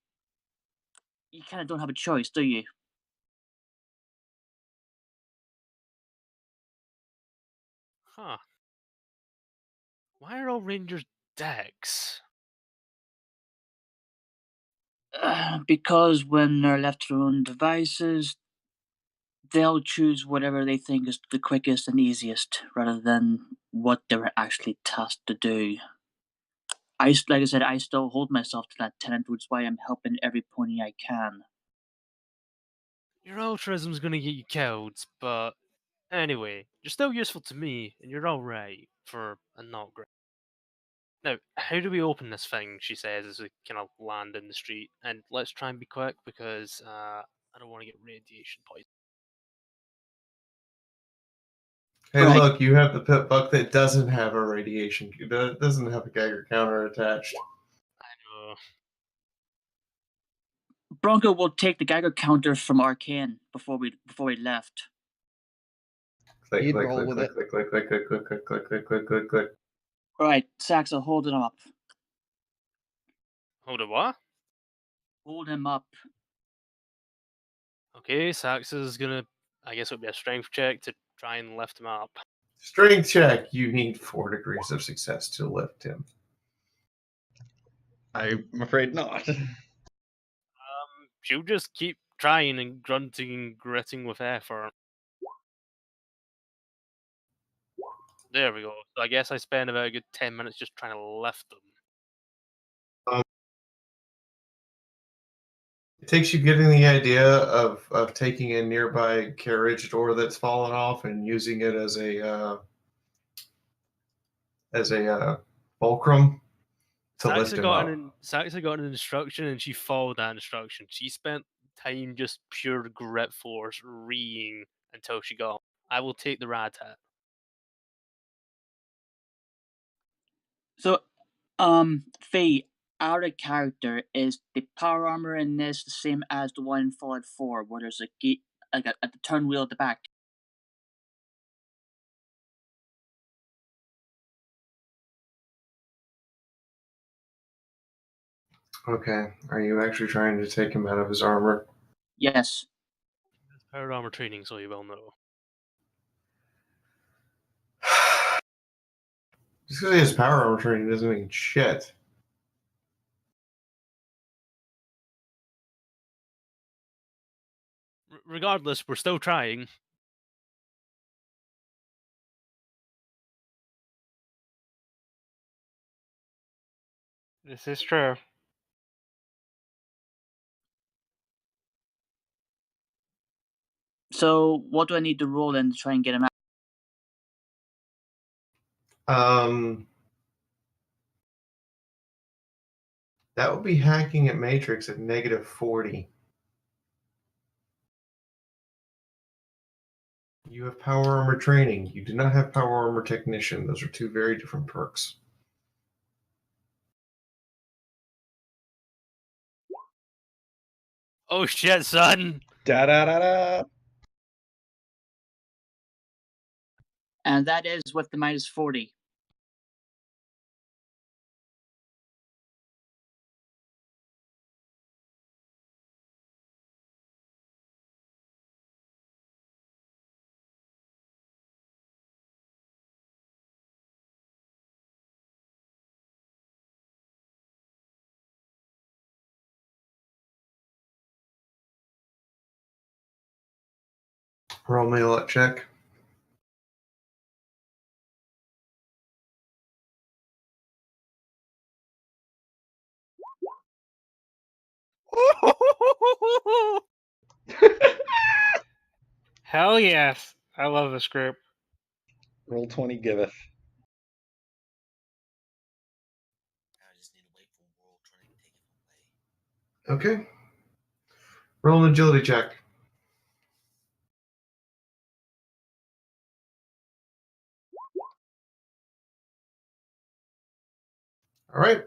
You kind of don't have a choice, do you?
Huh. Why are all rangers dicks?
Because when they're left to their own devices, they'll choose whatever they think is the quickest and easiest rather than what they were actually tasked to do. Like I said, I still hold myself to that tenet, which is why I'm helping every pony I can.
Your altruism's gonna get you killed, but anyway, you're still useful to me, and you're alright for a not great. Now, how do we open this thing? She says as we kind of land in the street, and let's try and be quick because I don't want to get radiation poisoning.
Hey,
Right.
look, you have the pit buck that doesn't have a radiation, doesn't have a Geiger counter attached.
I know.
Bronco will take the Geiger counter from Arcane before we left.
Click,
He'd
click,
roll
click,
with
click,
it.
click, click, click, click, click, click, click, click, click, click.
Right, Saxa, hold him up.
Hold it, what?
Hold him up.
Okay, Saxa's gonna, I guess it'll be a strength check to try and lift him up.
Strength check. You need 4 degrees of success to lift him.
I'm afraid not.
She'll just keep trying and grunting and gritting with effort. There we go. So I guess I spend about a good 10 minutes just trying to lift them.
It takes you getting the idea of taking a nearby carriage door that's fallen off and using it as a fulcrum to lift him up.
Saxa got an instruction and she followed that instruction. She spent time just pure grit force reeing until she got. I will take the rat hat.
So, Faye, out of character, is the power armor in this the same as the one in Fallout 4, where there's a gate, like a turn wheel at the back?
Okay. Are you actually trying to take him out of his armor?
Yes.
It's power armor training, so you will know.
Just because he has power armor training doesn't mean shit.
Regardless, we're still trying.
This is true.
So, what do I need to roll in to try and get him out?
That would be hacking at Matrix at -40. You have power armor training. You do not have power armor technician. Those are 2 very different perks.
Oh shit, son!
Da da da da.
And that is with the -40.
Roll me a luck check.
Hell yes. I love this group.
Roll 20 giveth.
I just need to wait for World trying to take it away.
Okay. Roll an agility check. All right.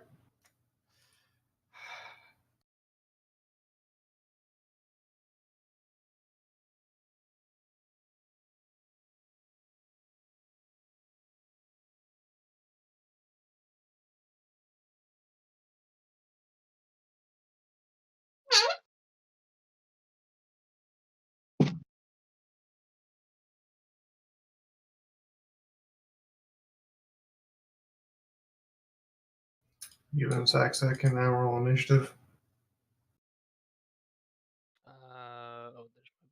You and Saxa can now roll initiative.
Oh, there's my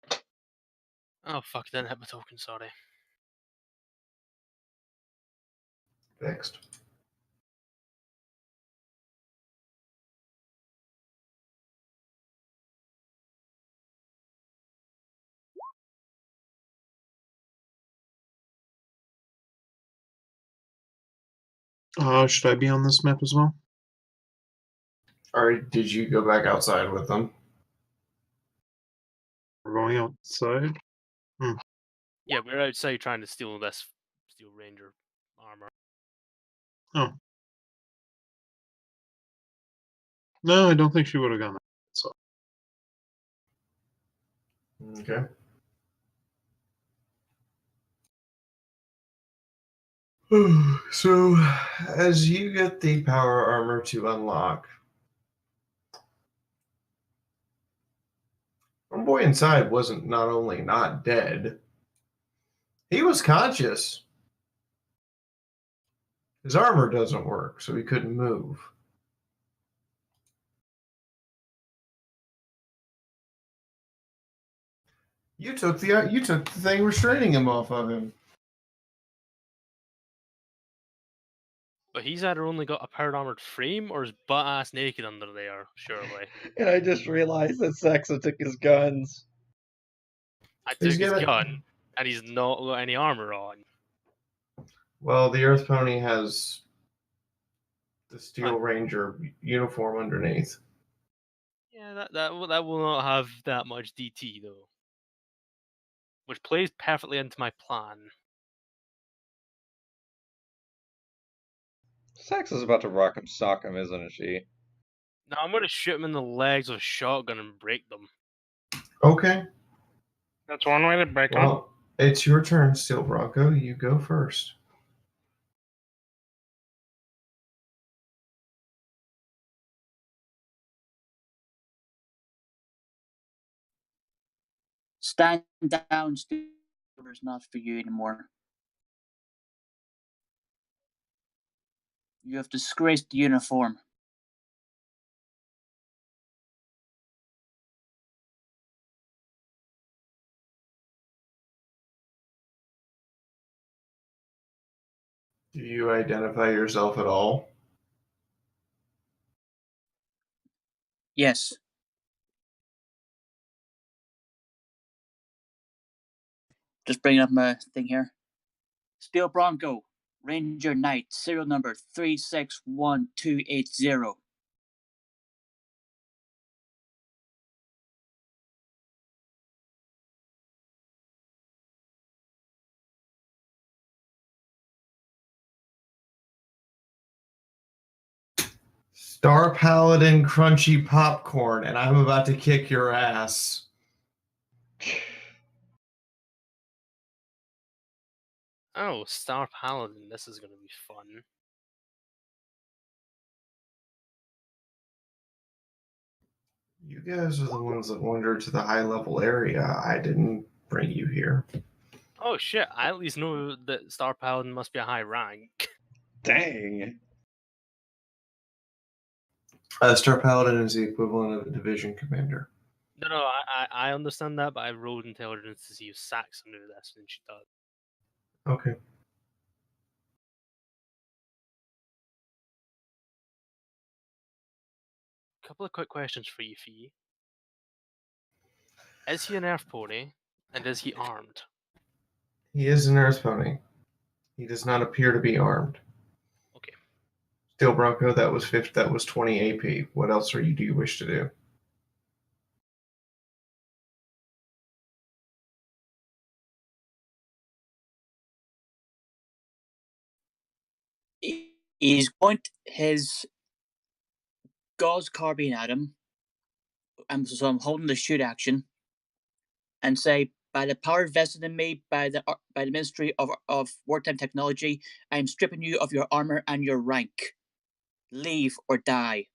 thing. Oh fuck! Didn't hit my token. Sorry.
Fixed.
Should I be on this map as well?
All right. Did you go back outside with them?
We're going outside.
Yeah, we're outside trying to steal this Steel Ranger armor.
Oh. No, I don't think she would have gone that. So
Okay. So, as you get the power armor to unlock, homeboy inside wasn't not only not dead, he was conscious. His armor doesn't work, so he couldn't move. You took the thing restraining him off of him.
But he's either only got a powered armored frame or is butt ass naked under there. Surely.
And I just realized that Saxa took his guns.
I
He's
took his
gonna-
gun, and he's not got any armor on.
Well, the Earth Pony has the Steel
Huh.
Ranger uniform underneath.
Yeah, that will not have that much DT though, which plays perfectly into my plan.
Saxa's about to rock him, sock him, isn't she?
Now I'm gonna shoot him in the legs with a shotgun and break them.
Okay.
That's one way to break them.
Well, it's your turn, Steel Bronco. You go first.
Stand down, Steve. It's not for you anymore. You have disgraced the uniform.
Do you identify yourself at all?
Yes. Just bringing up my thing here. Steel Bronco, Ranger Knight, serial number 361280.
Star Paladin Crunchy Popcorn, and I'm about to kick your ass.
Oh, Star Paladin, this is gonna be fun.
You guys are the ones that wandered to the high level area. I didn't bring you here.
Oh shit, I at least know that Star Paladin must be a high rank.
Dang.
Star Paladin is the equivalent of a division commander.
No, I understand that, but I rolled intelligence to see if Saxa knew this, and she does.
Okay.
Couple of quick questions for you, Fee. Is he an Earth Pony, and is he armed?
He is an Earth Pony. He does not appear to be armed.
Okay.
Steel Bronco, that was 20 AP. What else do you wish to do?
He's point his Gauss carbine at him, and so I'm holding the shoot action, and say, "By the power vested in me by the Ministry of Wartime Technology, I am stripping you of your armor and your rank. Leave or die."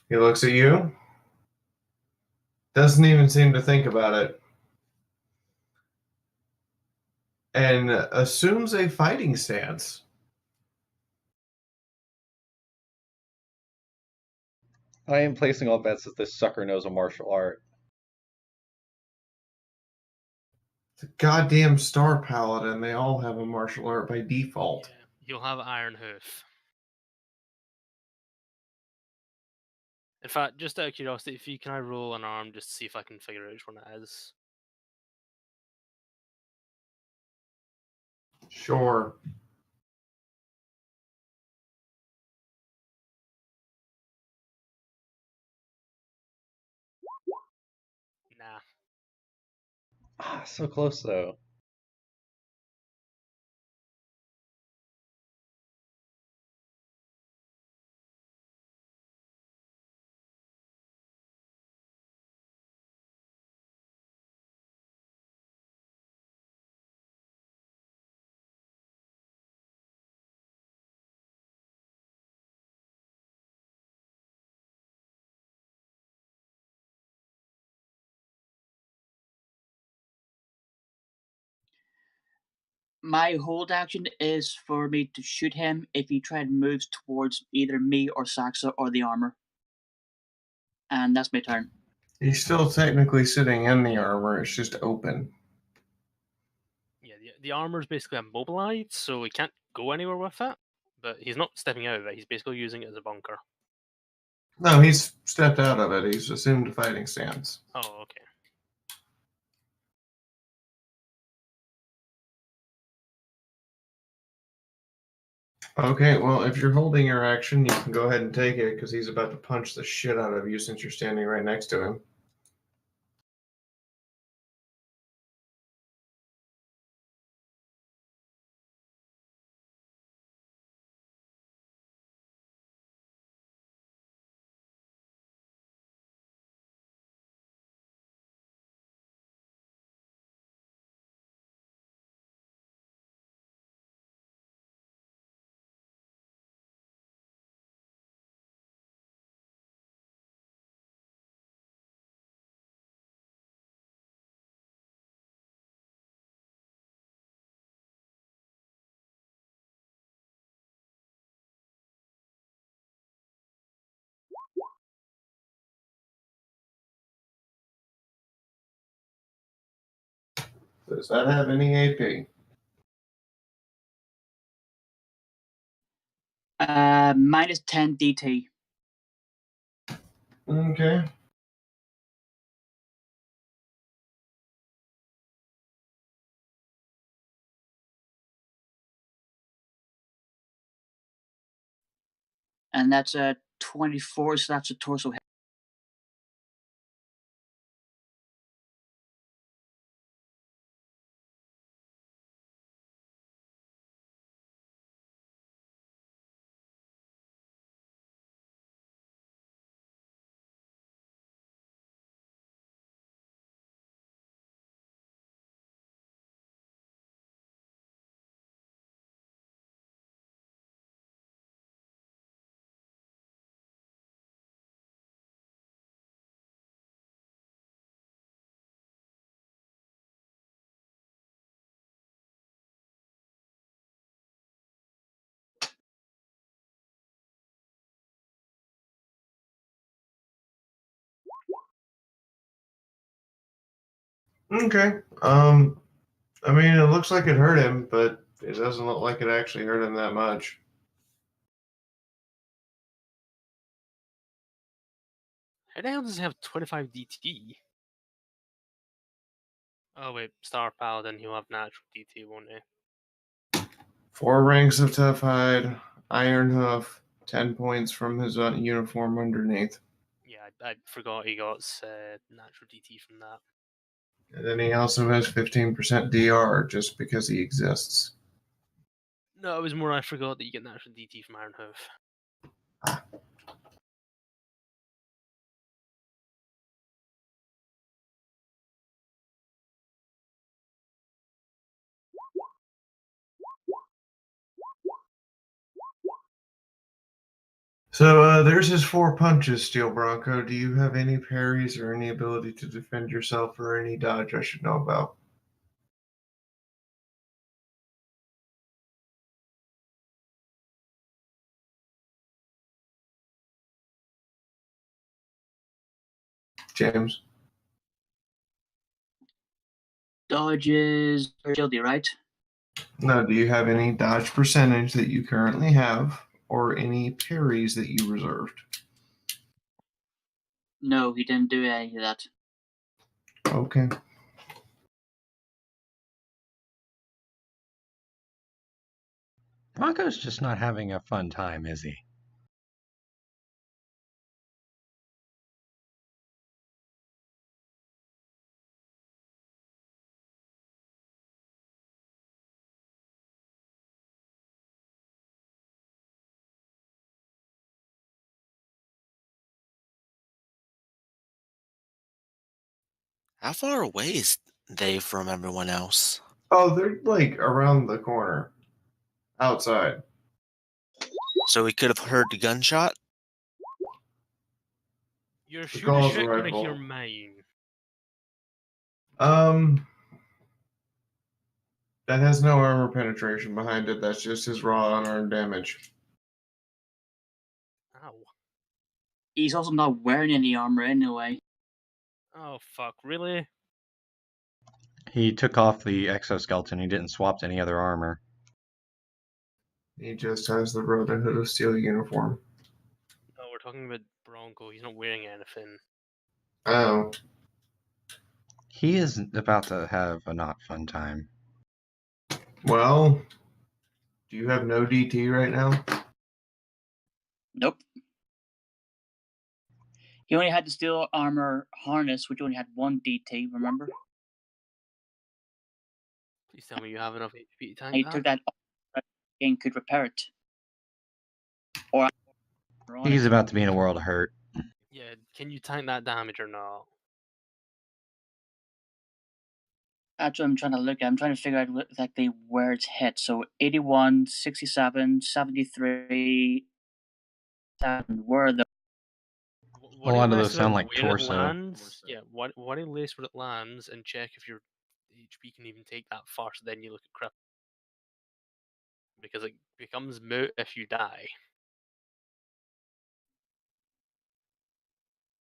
He looks at you. Doesn't even seem to think about it. And assumes a fighting stance.
I am placing all bets that this sucker knows a martial art.
The goddamn Star Paladin, they all have a martial art by default.
Yeah, you'll have Iron Hoof. In fact, just out of curiosity, if you can I roll an arm just to see if I can figure out which one it is?
Sure.
Nah.
Ah, so close though.
My hold action is for me to shoot him if he tries and moves towards either me or Saxa or the armor. And that's my turn.
He's still technically sitting in the armor, it's just open.
Yeah, the armor's basically immobilized, so he can't go anywhere with it. But he's not stepping out of it, he's basically using it as a bunker.
No, he's stepped out of it. He's assumed a fighting stance.
Oh, okay.
Okay, well, if you're holding your action, you can go ahead and take it because he's about to punch the shit out of you since you're standing right next to him. Does that have any AP?
Minus 10 DT.
Okay.
And that's a 24, so that's a torso hit.
Okay. I mean, it looks like it hurt him, but it doesn't look like it actually hurt him that much.
How the hell does he have 25 DT? Oh wait, Star Paladin, he'll have natural DT, won't he?
4 ranks of Tough Hide, Iron Hoof, 10 points from his uniform underneath.
Yeah, I forgot he got natural DT from that.
And then he also has 15% DR just because he exists.
No, it was more I forgot that you get natural DT from Iron Hoof.
So there's his 4 punches, Steel Bronco. Do you have any parries or any ability to defend yourself or any dodge I should know about? James?
Dodges agility, right?
No, do you have any dodge percentage that you currently have or any parries that you reserved?
No, he didn't do any of that.
Okay.
Bronco's just not having a fun time, is he?
How far away is they from everyone else?
Oh, they're like around the corner. Outside.
So we could have heard the gunshot?
You're
The
sure as
call's
shit gonna hear
rifle.
mine.
That has no armor penetration behind it. That's just his raw unearned damage.
Ow.
He's also not wearing any armor anyway.
Oh fuck, really?
He took off the exoskeleton. He didn't swap to any other armor.
He just has the Brotherhood of Steel uniform.
No, we're talking about Bronco. He's not wearing anything.
Oh.
He is about to have a not fun time.
Well, do you have no DT right now?
Nope. He only had the steel armor harness, which only had 1 DT, remember?
Please tell me you have enough HP to tank
He
that.
took that off and could repair it. Or on
He's
it.
about to be in a world of hurt.
Yeah, can you tank that damage or not?
That's what I'm trying to look at. I'm trying to figure out exactly where it's hit. So 81, 67, 73, 7. Where are the
A lot of those
list
sound
about
like
where it
torso.
lands. Yeah, what a list where it lands and check if your HP can even take that first. Then you look at crit, because it becomes moot if you die.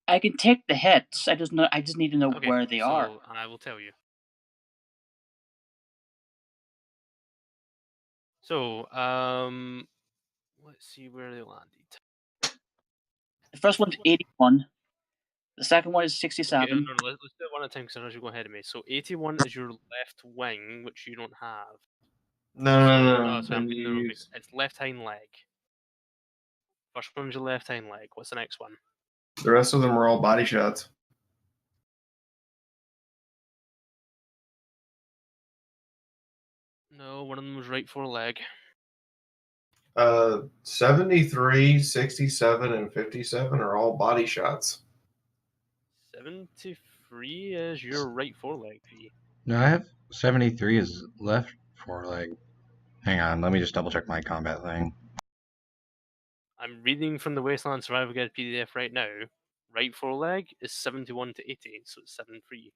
I can take the hits. I just need to know
Okay,
where they are.
so I will tell you. So, let's see where they landed.
The first one's 81. The second one is 67.
Okay, no, let's do it one at a time because otherwise you go ahead of me. So 81 is your left wing, which you don't have.
No.
Sorry, no, it's left hind leg. First one's your left hind leg. What's the next one?
The rest of them are all body shots.
No, one of them was right foreleg.
73, 67, and 57 are all body shots.
73 is your right foreleg, P.
No, I have 73 as left foreleg. Hang on, let me just double check my combat thing.
I'm reading from the Wasteland Survival Guide PDF right now. Right foreleg is 71 to 80, so it's 73.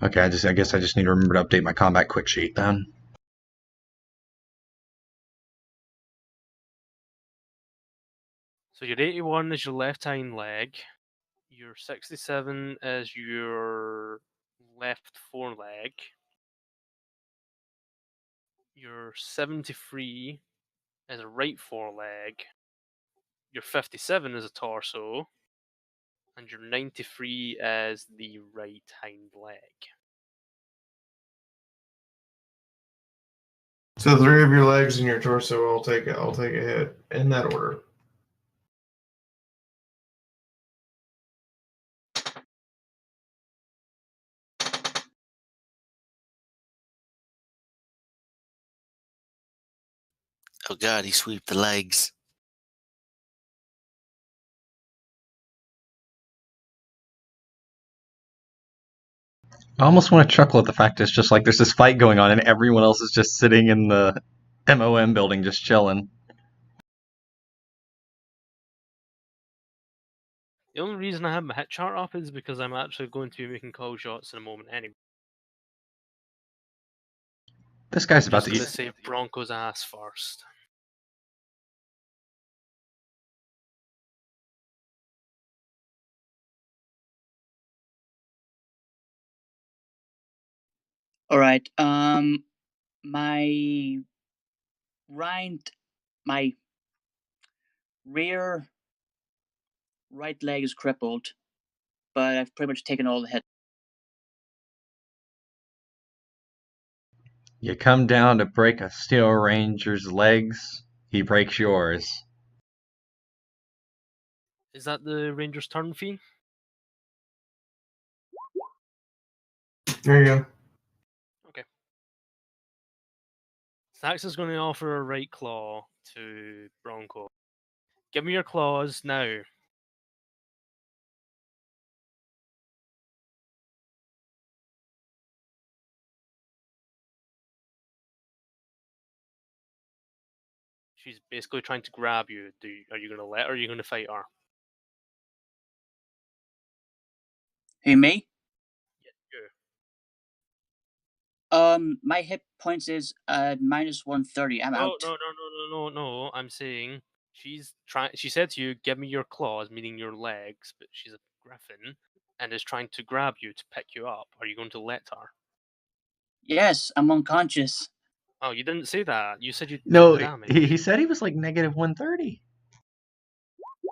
Okay, I guess I just need to remember to update my combat quick sheet then.
So your 81 is your left hind leg. Your 67 is your left foreleg. Your 73 is a right foreleg. Your 57 is a torso. And your 93 is the right hind leg.
So 3 of your legs and your torso, I'll take a hit in that order.
Oh god, he sweeped the legs.
I almost want to chuckle at the fact it's just like there's this fight going on and everyone else is just sitting in the MOM building just chilling.
The only reason I have my hit chart up is because I'm actually going to be making call shots in a moment anyway.
This guy's
I'm
about
just
to
going
eat.
to save Bronco's ass first.
All right. My my rear right leg is crippled, but I've pretty much taken all the hit.
You come down to break a Steel Ranger's legs, he breaks yours.
Is that the Ranger's turn fee?
There you go.
Okay. Saxa's going to offer a right claw to Bronco. Give me your claws now. She's basically trying to grab you. Are you going to let her or are you going to fight her?
Hey, me?
Yeah, you.
My hit points is minus 130. I'm out.
No. I'm saying she's trying. She said to you, "Give me your claws," meaning your legs, but she's a griffin and is trying to grab you to pick you up. Are you going to let her?
Yes, I'm unconscious.
Oh, you didn't say that. You said you took
No,
damage.
he said he was like negative 130.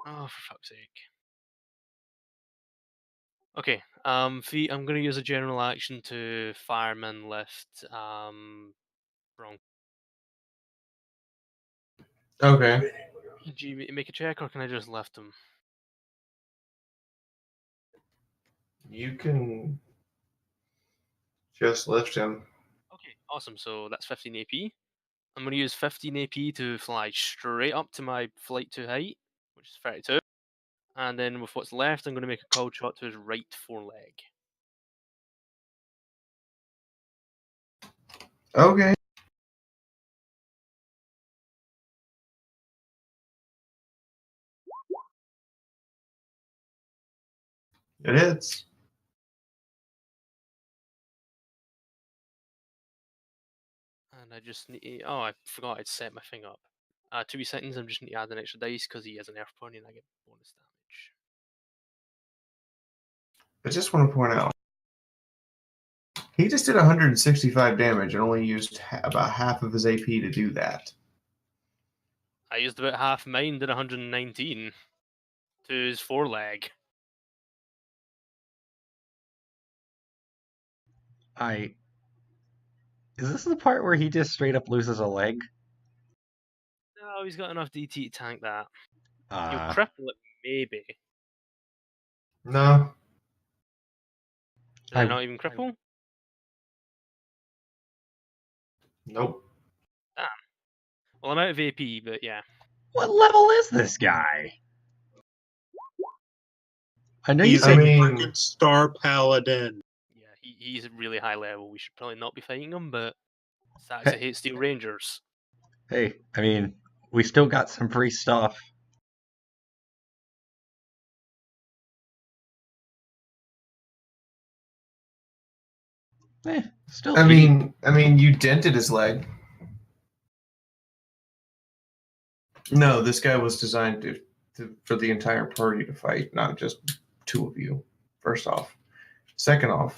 Oh, for fuck's sake. Okay, Fee, I'm gonna use a general action to fireman lift Bronco.
Okay.
Do you make a check or can I just lift him?
You can just lift him.
Okay, awesome. So that's 15 AP. I'm going to use 15 AP to fly straight up to my flight 2 height, which is 32. And then with what's left, I'm going to make a cold shot to his right foreleg.
Okay. It hits.
And I just need. Oh, I forgot I'd set my thing up. 2 seconds, I'm just need to add an extra dice because he has an earth pony and I get bonus damage.
I just want to point out, he just did 165 damage and only used about half of his AP to do that.
I used about half mine, did 119 to his foreleg.
Is this the part where he just straight up loses a leg?
No, he's got enough DT to tank that. He'll
Uh,
cripple it, maybe.
No.
Did I not even cripple?
Nope.
Damn. Well, I'm out of AP, but yeah.
what level is this guy? I know you
He's
said
a freaking star paladin.
Yeah, he's really high level. We should probably not be fighting him, but Saxa hates Steel Rangers.
Hey, I mean, we still got some free stuff. Still.
I mean, you dented his leg. No, this guy was designed for the entire party to fight, not just two of you, first off. Second off,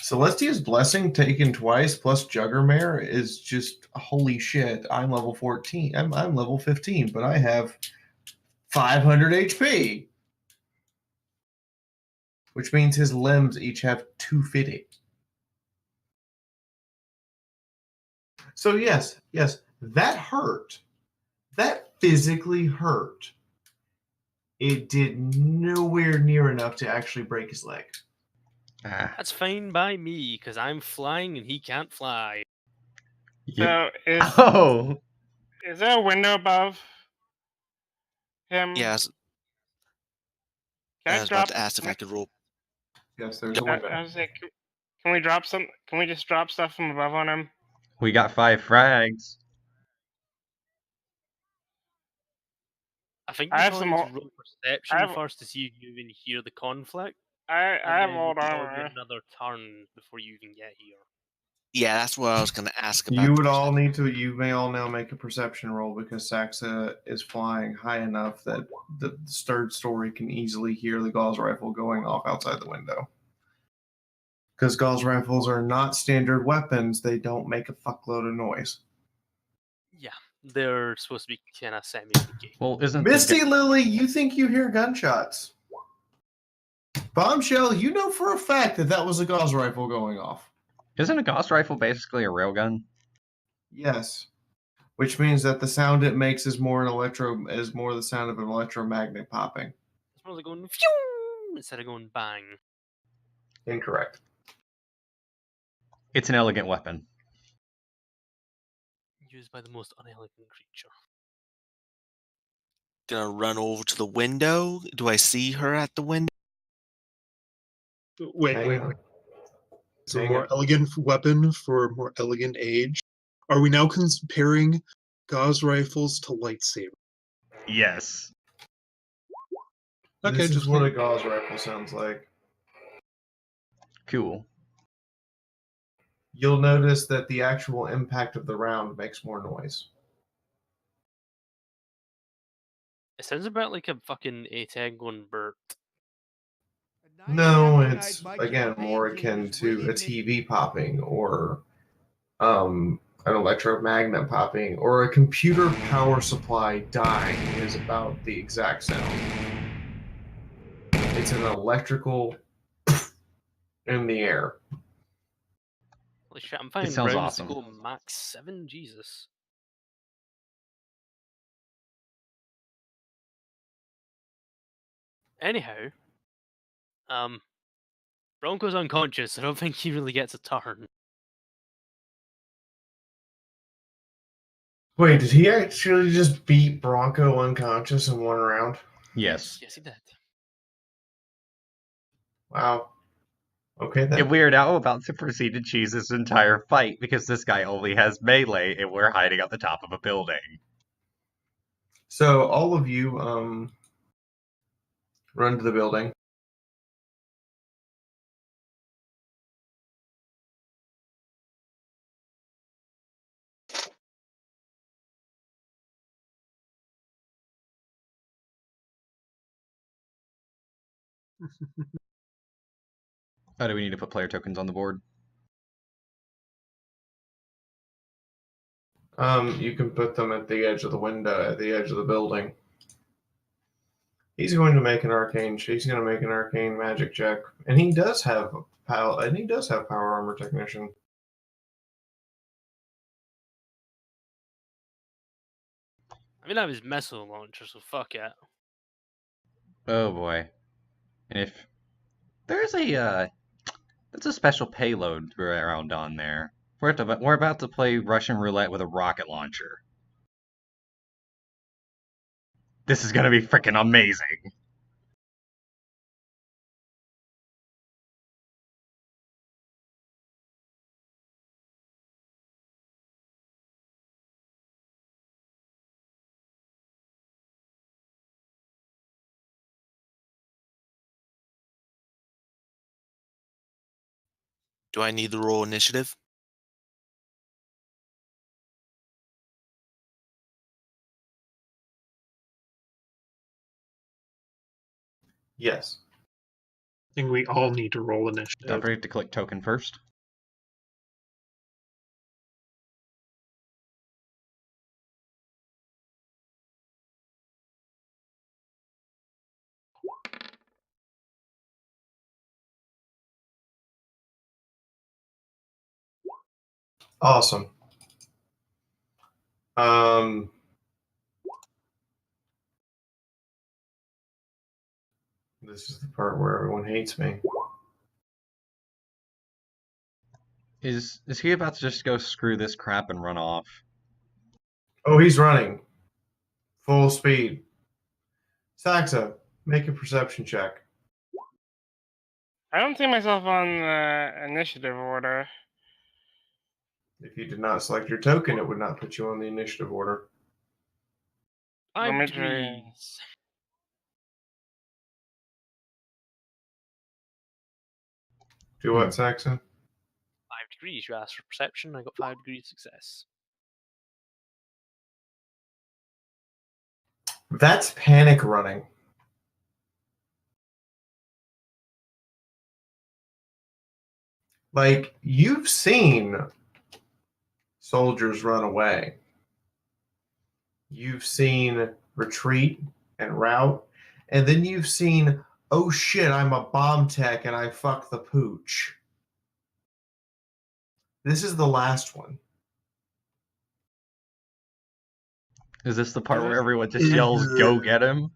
Celestia's Blessing taken twice plus Juggermare is just holy shit. I'm level 14. I'm level 15, but I have 500 HP. Which means his limbs each have 250. So yes, that hurt. That physically hurt. It did nowhere near enough to actually break his leg.
That's fine by me, because I'm flying and he can't fly.
So
Oh!
is there a window above him?
Yes.
Can
I
I
was
drop?
about to ask if I could roll.
Yes, there's a window.
I was like, can we drop some? Can we just drop stuff from above on him?
We got 5 frags.
I think
I
you
have
probably
some
need to
more.
roll perception first to see if you even hear the conflict.
I
And
have
then
old
it'll
armor.
be another turn before you even get here.
Yeah, that's what I was going to ask about.
You would all need to. You may all now make a perception roll because Saxa is flying high enough that the third story can easily hear the Gauss rifle going off outside the window. Because Gauss rifles are not standard weapons, they don't make a fuckload of noise.
Yeah, they're supposed to be kind of semi-negate.
Well, isn't
Misty Lily, you think you hear gunshots? Bombshell, you know for a fact that was a Gauss rifle going off.
Isn't a Gauss rifle basically a railgun?
Yes, which means that the sound it makes is more the sound of an electromagnet popping.
It's more like going phew instead of going bang.
Incorrect.
It's an elegant weapon.
Used by the most unelegant creature.
Gonna run over to the window. Do I see her at the window?
Wait. It's a more elegant weapon for a more elegant age. Are we now comparing Gauss rifles to lightsabers?
Yes.
Okay,
This is
just
what a Gauss rifle sounds like.
Cool.
You'll notice that the actual impact of the round makes more noise.
It sounds about like a fucking A10 going Bert.
No, it's again more akin to a TV popping or an electromagnet popping or a computer power supply dying is about the exact sound. It's an electrical in the air.
Holy shit, I'm finding
sounds
rounds
awesome.
to go max 7, Jesus. Anyhow, Bronco's unconscious. I don't think he really gets a turn.
Wait, did he actually just beat Bronco unconscious in one round?
Yes.
Yes, he did.
Wow. Okay then.
And we're now about to proceed to choose this entire fight because this guy only has melee and we're hiding at the top of a building.
So all of you run to the building.
Oh, do we need to put player tokens on the board?
You can put them at the edge of the window, at the edge of the building. He's going to make an arcane. She's going to make an arcane magic check, and he does have power. And he does have power armor technician.
I mean, I have his missile launcher, so fuck it.
Oh boy. And if there's a special payload around on there. We're about to play Russian roulette with a rocket launcher. This is gonna be freaking amazing.
Do I need to roll initiative?
Yes.
I think we all need to roll
Don't
initiative.
forget to click token first.
Awesome. This is the part where everyone hates me.
Is he about to just go screw this crap and run off?
Oh, he's running. Full speed. Saxa, make a perception check.
I don't see myself on initiative order.
If you did not select your token, it would not put you on the initiative order.
5
Let me try.
degrees.
Do what, Saxa?
5 degrees. You asked for perception. I got 5 degrees success.
That's panic running. Like, you've seen soldiers run away. You've seen retreat and rout. And then you've seen, oh shit, I'm a bomb tech and I fuck the pooch. This is the last one.
Is this the part where everyone just yells, "Go get him"?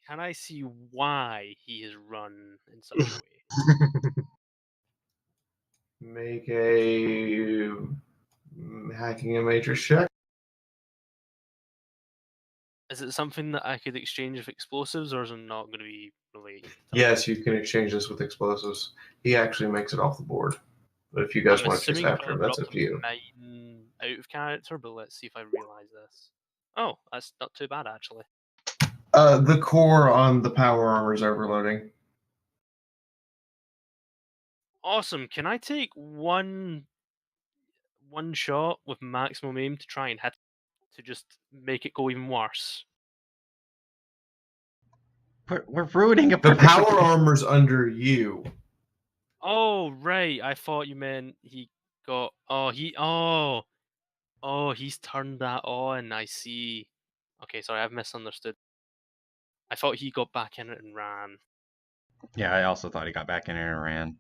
Can I see why he has run in such a way?
Make a hacking a matrix check.
Is it something that I could exchange with explosives, or is it not going to be related?
Yes, you can exchange this with explosives. He actually makes it off the board. But if you guys
I'm
want to chase
assuming you've
after
got
him,
to
that's
drop
up to you.
mine out of character, but let's see if I realise this. Oh, that's not too bad actually.
The core on the power armor is overloading.
Awesome. Can I take one shot with maximum aim to try and hit to just make it go even worse?
We're ruining a
The
perfect.
power armor's under you.
Oh right, I thought you meant he got. Oh, he's turned that on. I see. Okay, sorry, I've misunderstood. I thought he got back in it and ran.
Yeah, I also thought he got back in and ran.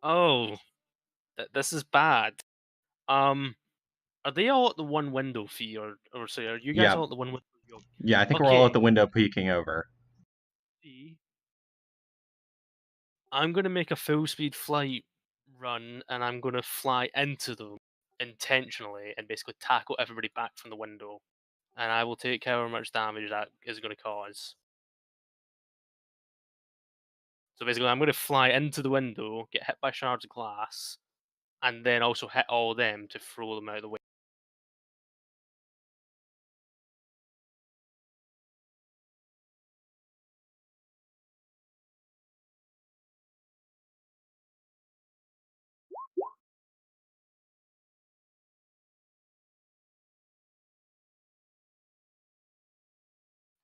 Oh, this is bad. Are they all at the one window fee, or sorry, are you guys
Yeah.
all at the one window?
Yeah, I think we're all at the window peeking over.
I'm gonna make a full speed flight run, and I'm gonna fly into them intentionally, and basically tackle everybody back from the window, and I will take however much damage that is going to cause. So basically, I'm going to fly into the window, get hit by shards of glass, and then also hit all of them to throw them out of the way.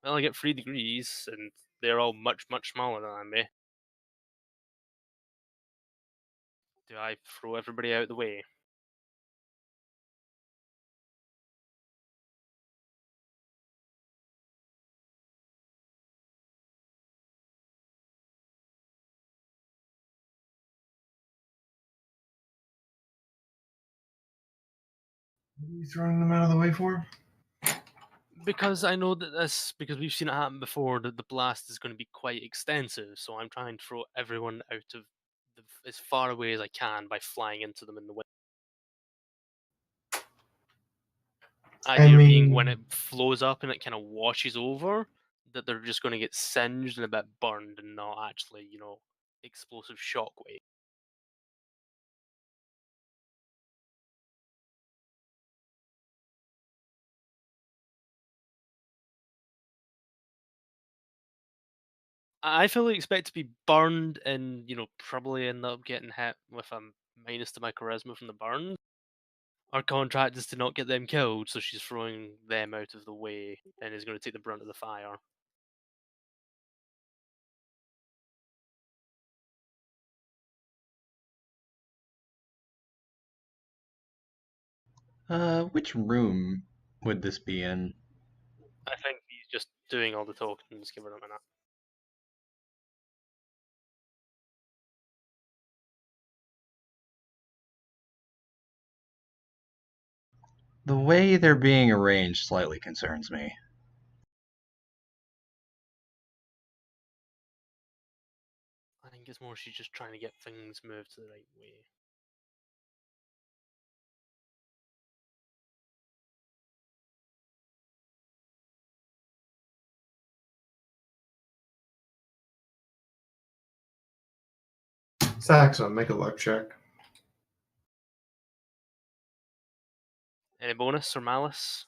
Well, I get 3 degrees, and they're all much, much smaller than me. Do I throw everybody out of the way?
What are you throwing them out of the way for?
Because I know that because we've seen it happen before, that the blast is going to be quite extensive, so I'm trying to throw everyone out of as far away as I can by flying into them in the wind. Idea being when it flows up and it kind of washes over, that they're just going to get singed and a bit burned and not actually, explosive shockwave. I fully expect to be burned and, probably end up getting hit with a minus to my charisma from the burn. Her contract is to not get them killed, so she's throwing them out of the way and is going to take the brunt of the fire.
Which room would this be in?
I think he's just doing all the tokens, give her a minute.
The way they're being arranged slightly concerns me.
I think it's more she's just trying to get things moved to the right way.
Saxa, make a luck check.
Any bonus or malice?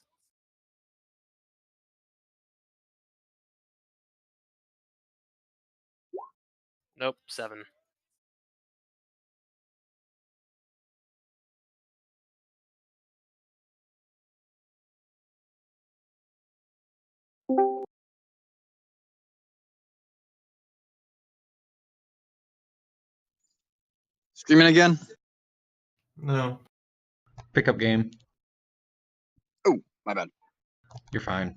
Nope, 7.
Streaming again?
No.
Pickup game.
Oh, my bad.
You're fine.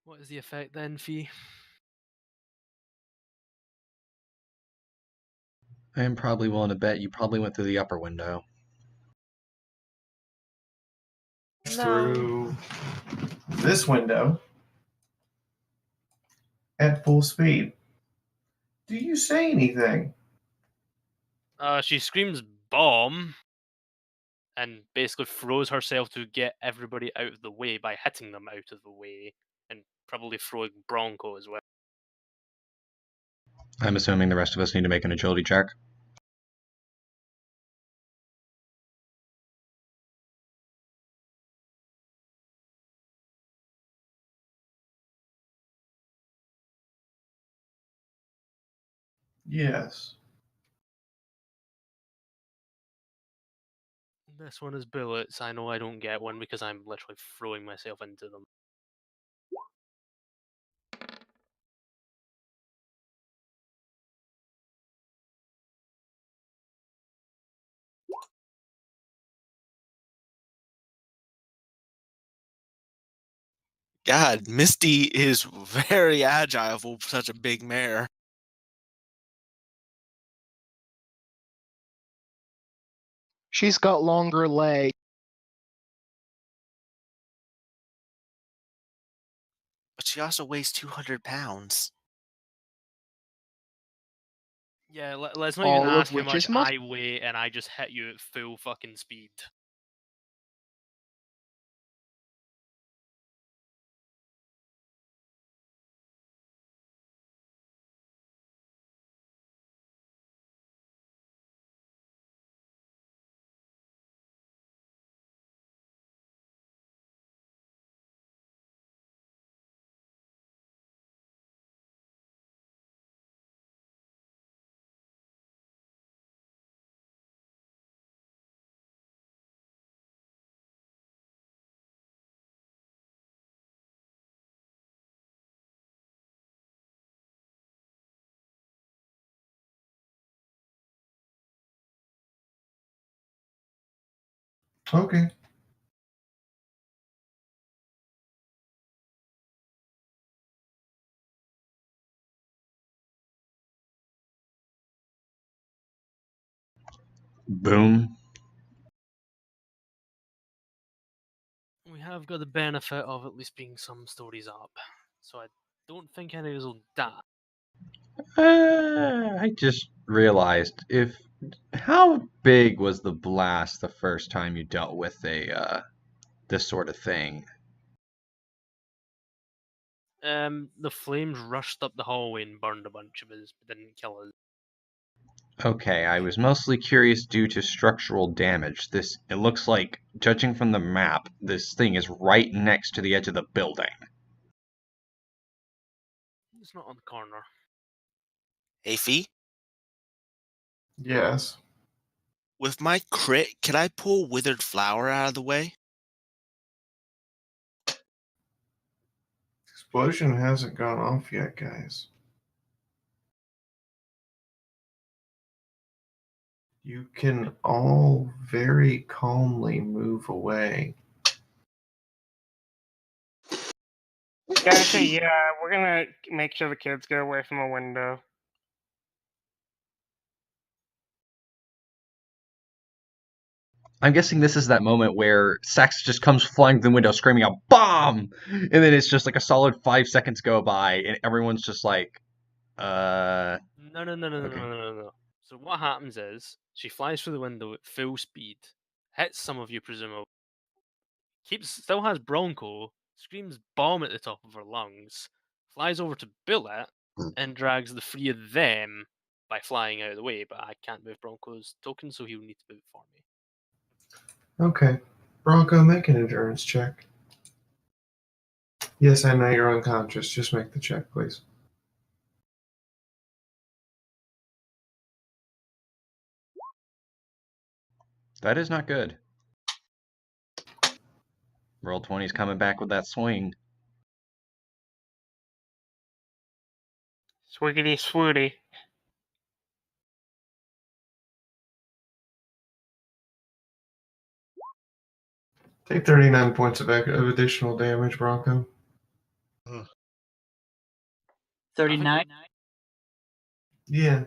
What is the effect then, Fee?
I am probably willing to bet you probably went through the upper window.
Through this window at full speed. Do you say anything?
She screams bomb and basically throws herself to get everybody out of the way by hitting them out of the way and probably throwing Bronco as well.
I'm assuming the rest of us need to make an agility check.
Yes.
This one is bullets. I know I don't get one because I'm literally throwing myself into them.
God, Misty is very agile for such a big mare.
She's got longer legs.
But she also weighs 200 pounds.
Yeah, let's not even
All of
ask how
which
much
is muscle.
I weigh and I just hit you at full fucking speed.
Okay.
Boom.
We have got the benefit of at least being some stories up, so I don't think any of us will die.
I just realized how big was the blast the first time you dealt with this sort of thing?
The flames rushed up the hallway and burned a bunch of us, but didn't kill us.
Okay, I was mostly curious due to structural damage. It looks like, judging from the map, this thing is right next to the edge of the building.
It's not on the corner.
Hey, Fee,
Yes.
with my crit, can I pull Withered Flower out of the way?
Explosion hasn't gone off yet, guys. You can all very calmly move away.
Actually, yeah, we're gonna make sure the kids get away from the window.
I'm guessing this is that moment where Sax just comes flying through the window screaming out, "Bomb!" And then it's just like a solid 5 seconds go by, and everyone's just like,
No.
Okay.
No. So what happens is she flies through the window at full speed, hits some of you presumably, still has Bronco, screams bomb at the top of her lungs, flies over to Bullet, and drags the three of them by flying out of the way. But I can't move Bronco's token, so he'll need to move for me.
Okay. Bronco, make an endurance check. Yes, I know you're unconscious. Just make the check, please.
That is not good. Roll 20's coming back with that swing.
Swiggity swooty.
Take 39 points of additional damage, Bronco.
39.
Yeah.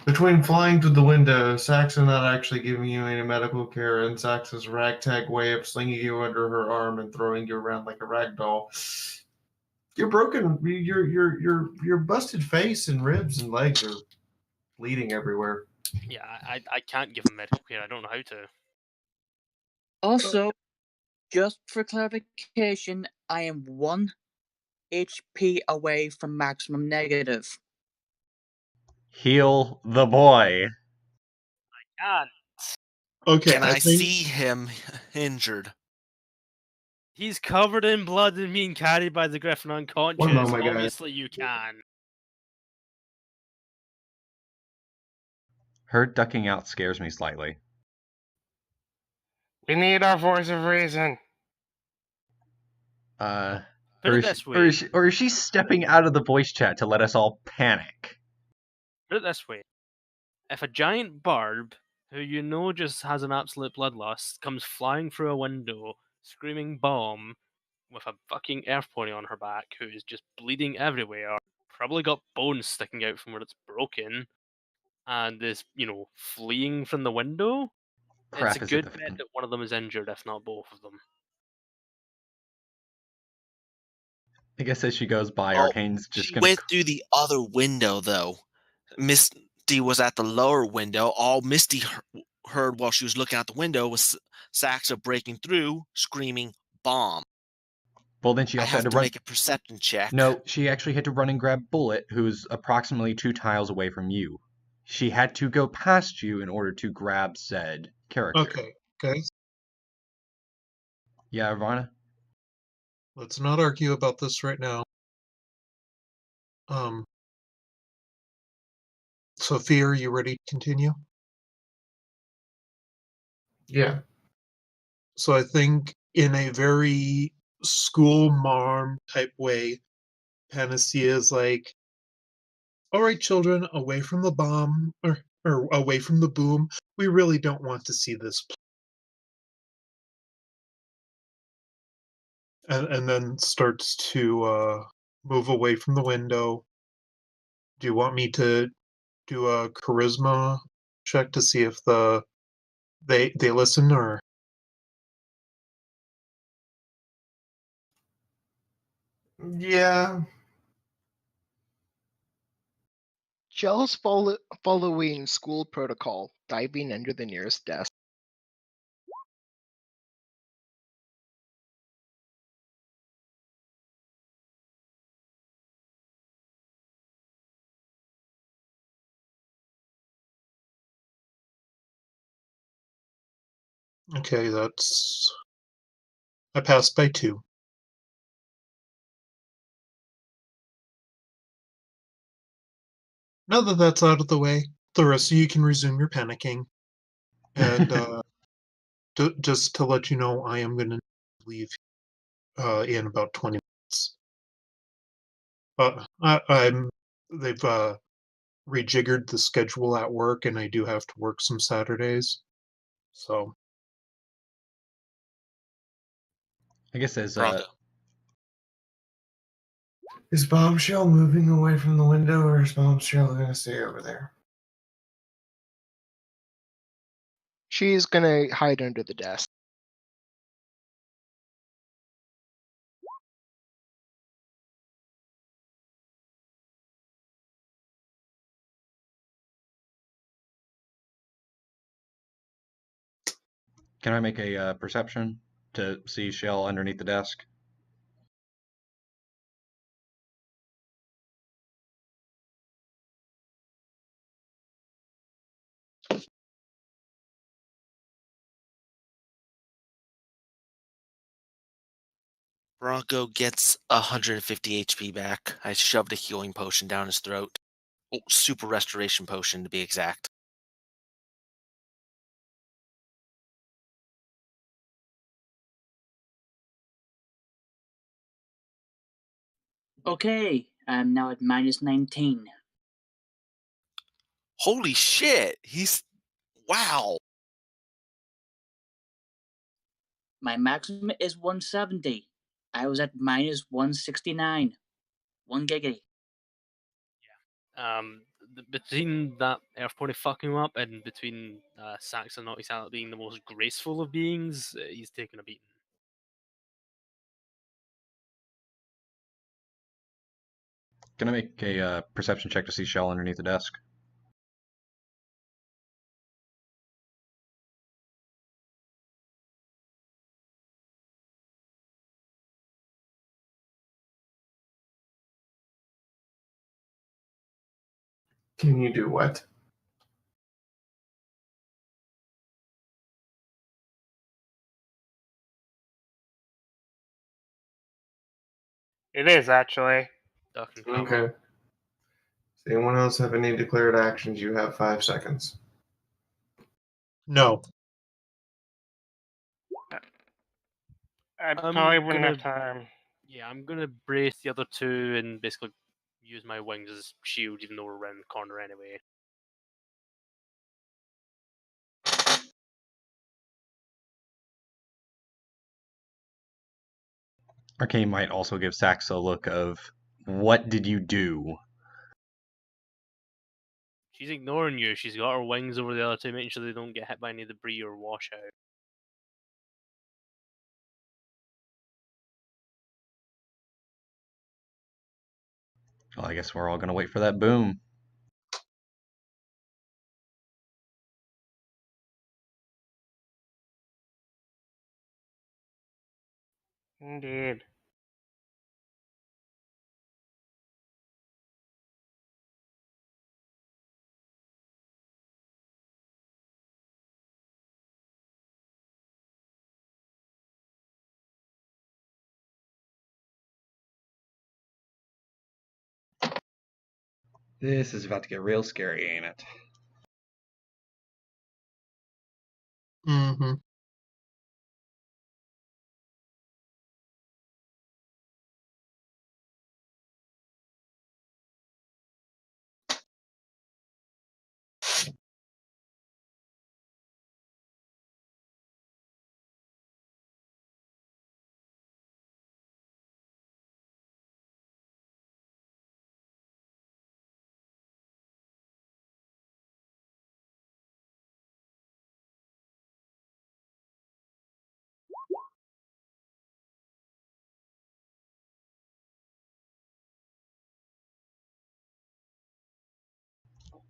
Between flying through the window, Saxa not actually giving you any medical care, and Saxa's ragtag way of slinging you under her arm and throwing you around like a rag doll, your busted face and ribs and legs are bleeding everywhere.
Yeah, I can't give him medical care. I don't know how to.
Also, just for clarification, I am 1 HP away from maximum negative.
Heal the boy.
God,
Okay,
Can I
think
see him injured?
he's covered in blood and being carried by the Griffin unconscious.
One moment, guys.
Obviously, you can.
Her ducking out scares me slightly.
We need our voice of reason.
Put
Or
it
is,
this
she,
way.
or is she stepping out of the voice chat to let us all panic?
Put it this way. If a giant bird, who you know just has an absolute bloodlust, comes flying through a window, screaming bomb, with a fucking earth pony on her back, who is just bleeding everywhere, probably got bones sticking out from where it's broken, and is, fleeing from the window, it's a
Crap is
good bet that one of them is injured, if not both of them.
I guess as she goes by,
Oh,
Arcane's just
she
gonna.
went through the other window, though. Misty was at the lower window. All Misty heard while she was looking out the window was Saxa breaking through, screaming, "Bomb."
Well, then she
I
also had
have
to
to
run.
make a perception check.
No, she actually had to run and grab Bullet, who's approximately 2 tiles away from you. She had to go past you in order to grab said character.
okay, guys,
Yeah, Ivana?
let's not argue about this right now. Sophia, are you ready to continue?
Yeah.
So I think in a very school marm type way, Panacea is like, all right, children, away from the bomb or away from the boom. We really don't want to see this. And then starts to move away from the window. Do you want me to do a charisma check to see if they listen or
Yeah.
Shell's following school protocol, diving under the nearest desk.
okay, I passed by 2. Now that that's out of the way, the rest of you can resume your panicking. And just to let you know, I am going to leave in about 20 minutes. They've rejiggered the schedule at work, and I do have to work some Saturdays. So
I guess as
Bronco.
Is Bombshell moving away from the window, or is Bombshell going to stay over there?
She's gonna hide under the desk.
can I make a perception to see Shell underneath the desk?
Bronco gets 150 HP back. I shoved a healing potion down his throat. Oh, super restoration potion to be exact.
Okay, I'm now at minus 19.
Holy shit! Wow!
My maximum is 170. I was at minus 169. 1 giggity.
Between that Earth Pony fucking him up and between Saxa not exactly being the most graceful of beings, he's taken a beating.
Can I make a perception check to see Shell underneath the desk?
Can you do what?
It is actually.
Duck and cover.
Okay. Does anyone else have any declared actions? You have 5 seconds.
no.
I
I'm
probably wouldn't
gonna-
have time.
Yeah, I'm gonna brace the other two and basically use my wings as shield, even though we're around the corner anyway.
Arcane might also give Saxa a look of, what did you do?
She's ignoring you. She's got her wings over the other two, making sure they don't get hit by any debris or washout.
Well, I guess we're all going to wait for that boom.
Indeed.
This is about to get real scary, ain't it?
Mm-hmm.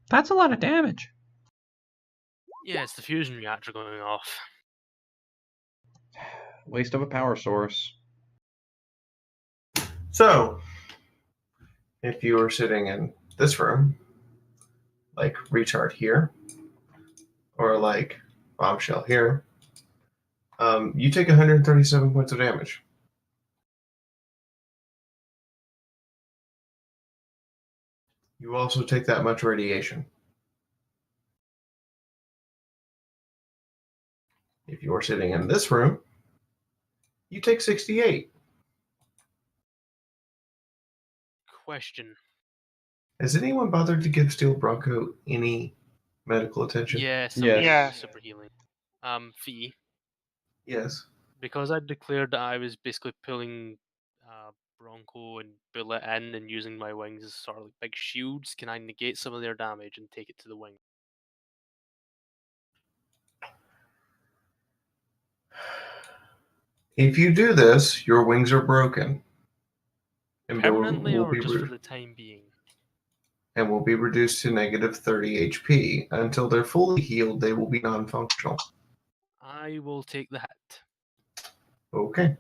That's a lot of damage.
Yeah, it's the fusion reactor going off.
Waste of a power source.
So, if you were sitting in this room, like retard here, or like bombshell here, you take 137 points of damage. You also take that much radiation. If you're sitting in this room, you take 68.
Question.
Has anyone bothered to give Steel Bronco any medical attention?
Yeah,
Yes.
super healing. Fee,
Yes.
because I declared that I was basically pulling Bronco and Bullet in and using my wings as sort of like big shields, can I negate some of their damage and take it to the wing?
If you do this, your wings are broken. And
Permanently or just for the time being?
And will be reduced to negative 30 HP. Until they're fully healed, they will be non-functional.
I will take the hit.
Okay.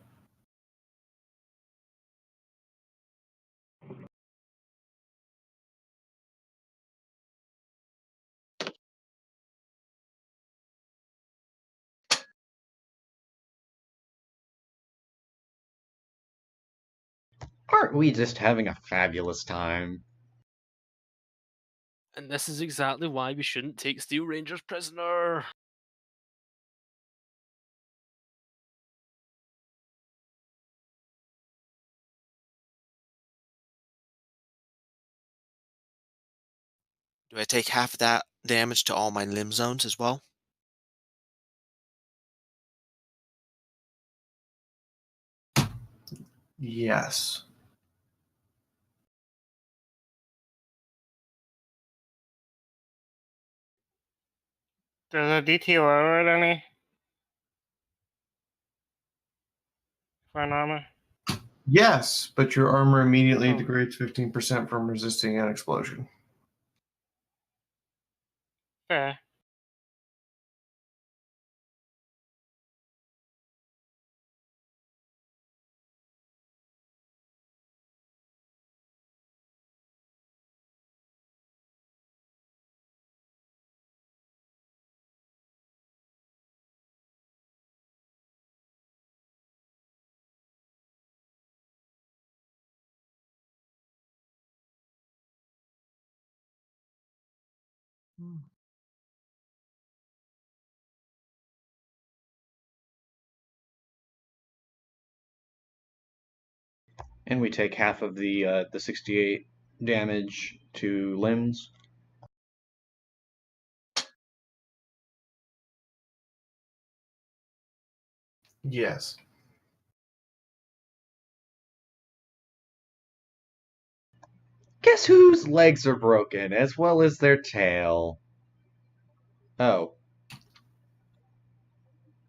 Aren't we just having a fabulous time?
And this is exactly why we shouldn't take Steel Rangers prisoner.
Do I take half of that damage to all my limb zones as well?
Yes.
Does a DT lower it any? For an armor?
Yes, but your armor immediately
Oh.
degrades 15% from resisting an explosion.
Fair.
And we take half of the 68 damage to limbs.
Yes.
Guess whose legs are broken, as well as their tail? Oh.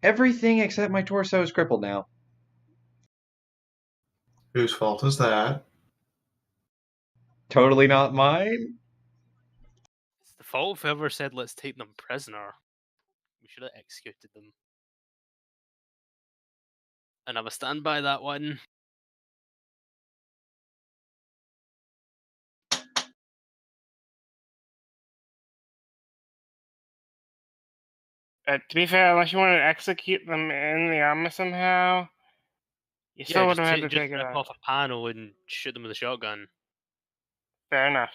Everything except my torso is crippled now.
Whose fault is that?
Totally not mine.
It's the fault of whoever said let's take them prisoner. We should have executed them. And I will stand by that one.
To be fair, unless you wanted to execute them in the armor somehow, you still would have had to take it
rip
out.
off a panel and shoot them with a shotgun.
Fair enough.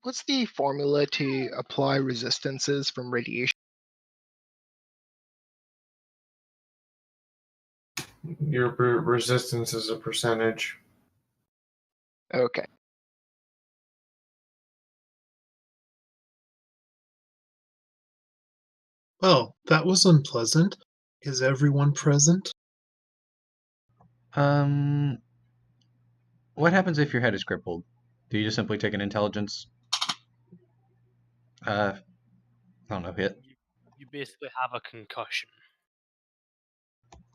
What's the formula to apply resistances from radiation?
Your resistance is a percentage.
Okay.
Well, that was unpleasant. Is everyone present?
What happens if your head is crippled? Do you just simply take an intelligence? I don't know, hit?
You basically have a concussion.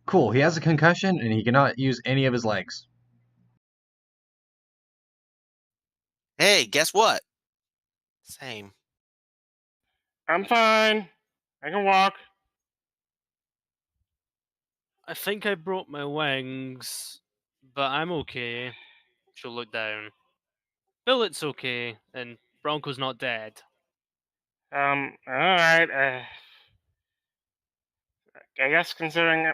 Cool, he has a concussion and he cannot use any of his legs.
Hey, guess what? Same.
I'm fine. I can walk.
I think I broke my wings, but I'm okay. She'll look down. Billet's okay, and Bronco's not dead.
Alright. I guess considering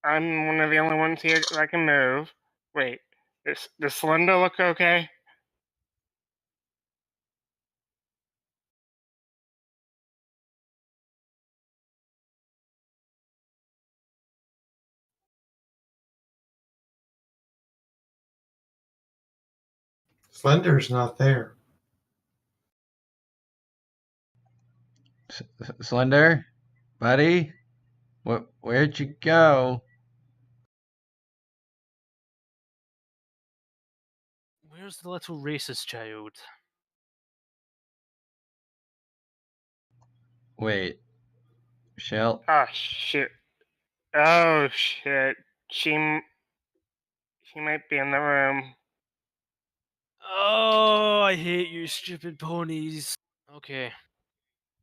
I'm one of the only ones here that can move. Wait, does Slender look okay?
Slender's not there.
Slender? Buddy? Where'd you go?
Where's the little racist child?
Wait. Shell?
Oh shit. Oh shit. She might be in the room.
Oh, I hate you, stupid ponies. Okay.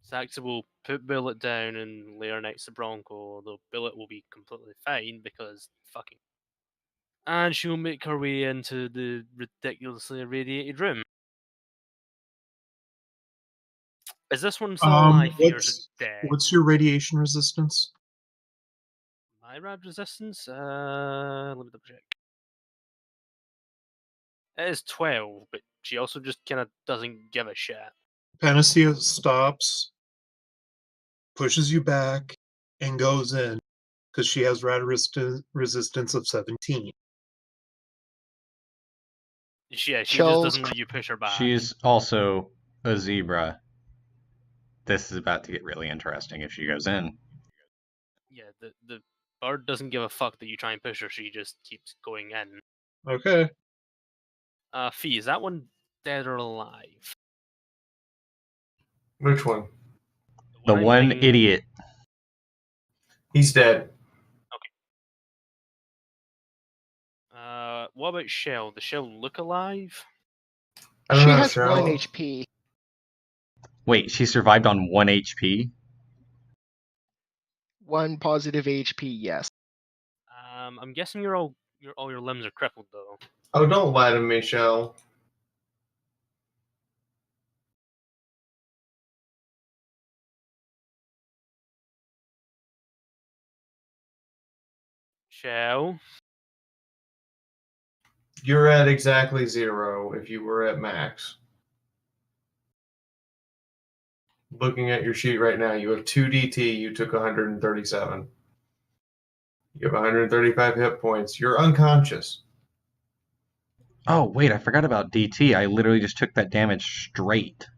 Saxa will put Billet down and lay her next to Bronco, although Billet will be completely fine because fucking. And she'll make her way into the ridiculously irradiated room. Is this one still alive? Fears are dead.
What's your radiation resistance?
My rad resistance? Let me double check. It is 12, but she also just kind of doesn't give a shit.
Panacea stops, pushes you back, and goes in because she has rad resistance of 17.
Yeah, she just
Shells
doesn't let you push her back.
She's also a zebra. This is about to get really interesting if she goes in.
Yeah, the bird doesn't give a fuck that you try and push her, she just keeps going in.
Okay.
Fee, is that one dead or alive?
Which one?
The
I'm
one
hitting-
idiot.
He's dead.
What about Shell? Does Shell look alive?
I don't
She
know,
has
Cheryl.
1 HP.
Wait, she survived on 1 HP?
1 positive HP, yes.
I'm guessing all your limbs are crippled though.
Oh, don't lie to me, Shell.
Shell?
You're at exactly 0 if you were at max. Looking at your sheet right now, you have 2 DT, you took 137. You have 135 hit points. You're unconscious.
Oh, wait, I forgot about DT. I literally just took that damage straight.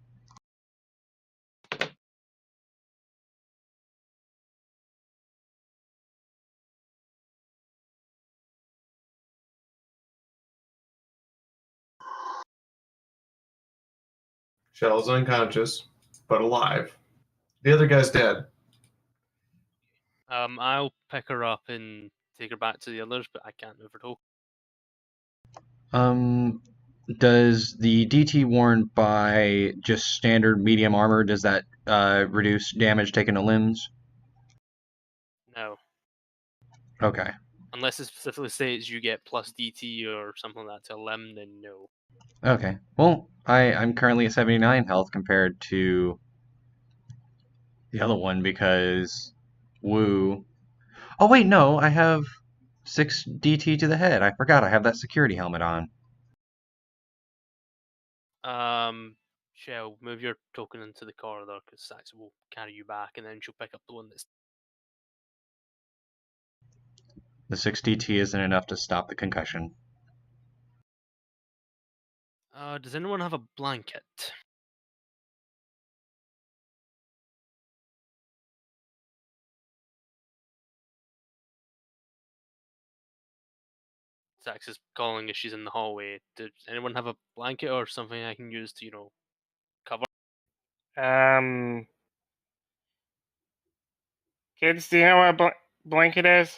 Shell's unconscious, but alive. The other guy's dead.
I'll pick her up and take her back to the others, but I can't move her though.
Does the DT worn by just standard medium armor, does that reduce damage taken to limbs?
No.
Okay.
Unless it specifically states you get plus DT or something like that to a limb, then no.
Okay. Well, I'm currently at 79 health compared to the other one because woo. Oh wait, no, I have 6 DT to the head. I forgot I have that security helmet on.
Shell, move your token into the corridor because Saxa will carry you back, and then she'll pick up the one that's.
The 6 DT isn't enough to stop the concussion.
Does anyone have a blanket? Saxa's calling as she's in the hallway. Does anyone have a blanket or something I can use to, cover?
Kids, do you know what a blanket is?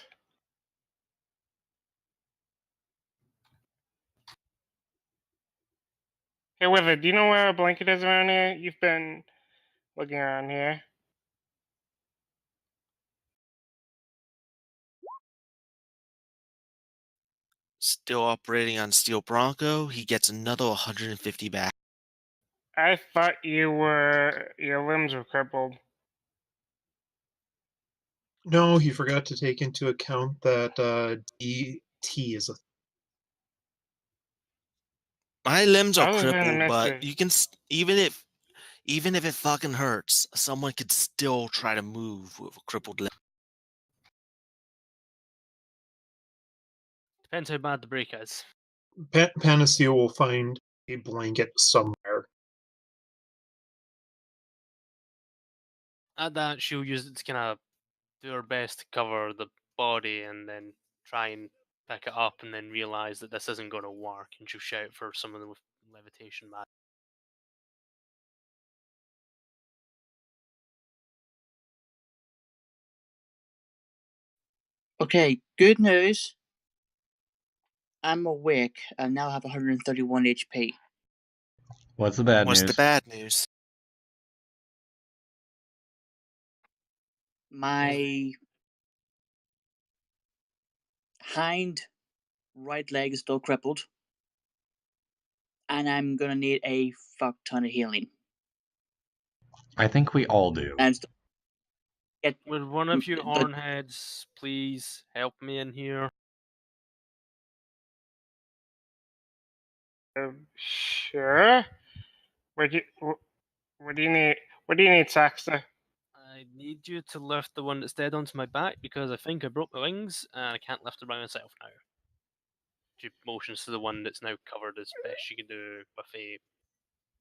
Hey, Wither, do you know where a blanket is around here? You've been looking around here.
Still operating on Steel Bronco. He gets another 150 back.
I thought your limbs were crippled.
No, he forgot to take into account that DT is a.
My limbs are
I was gonna
crippled,
miss
but
it.
you can even if it fucking hurts, someone could still try to move with a crippled limb.
Depends how bad the break is.
Panacea will find a blanket somewhere.
At that, she'll use it to kind of do her best to cover the body and then try and pick it up and then realize that this isn't going to work, and she'll shout for someone with levitation magic.
Okay, good news. I'm awake and now have 131 HP.
What's the bad
What's the
news?
bad news?
My hind right leg is still crippled, and I'm gonna need a fuck ton of healing.
I think we all do.
And get
Would one of you
the
hornheads please help me in here?
Sure. What do you need? What do you need, Saxa?
I need you to lift the one that's dead onto my back because I think I broke my wings and I can't lift it by myself now. She motions to the one that's now covered as best she can do with a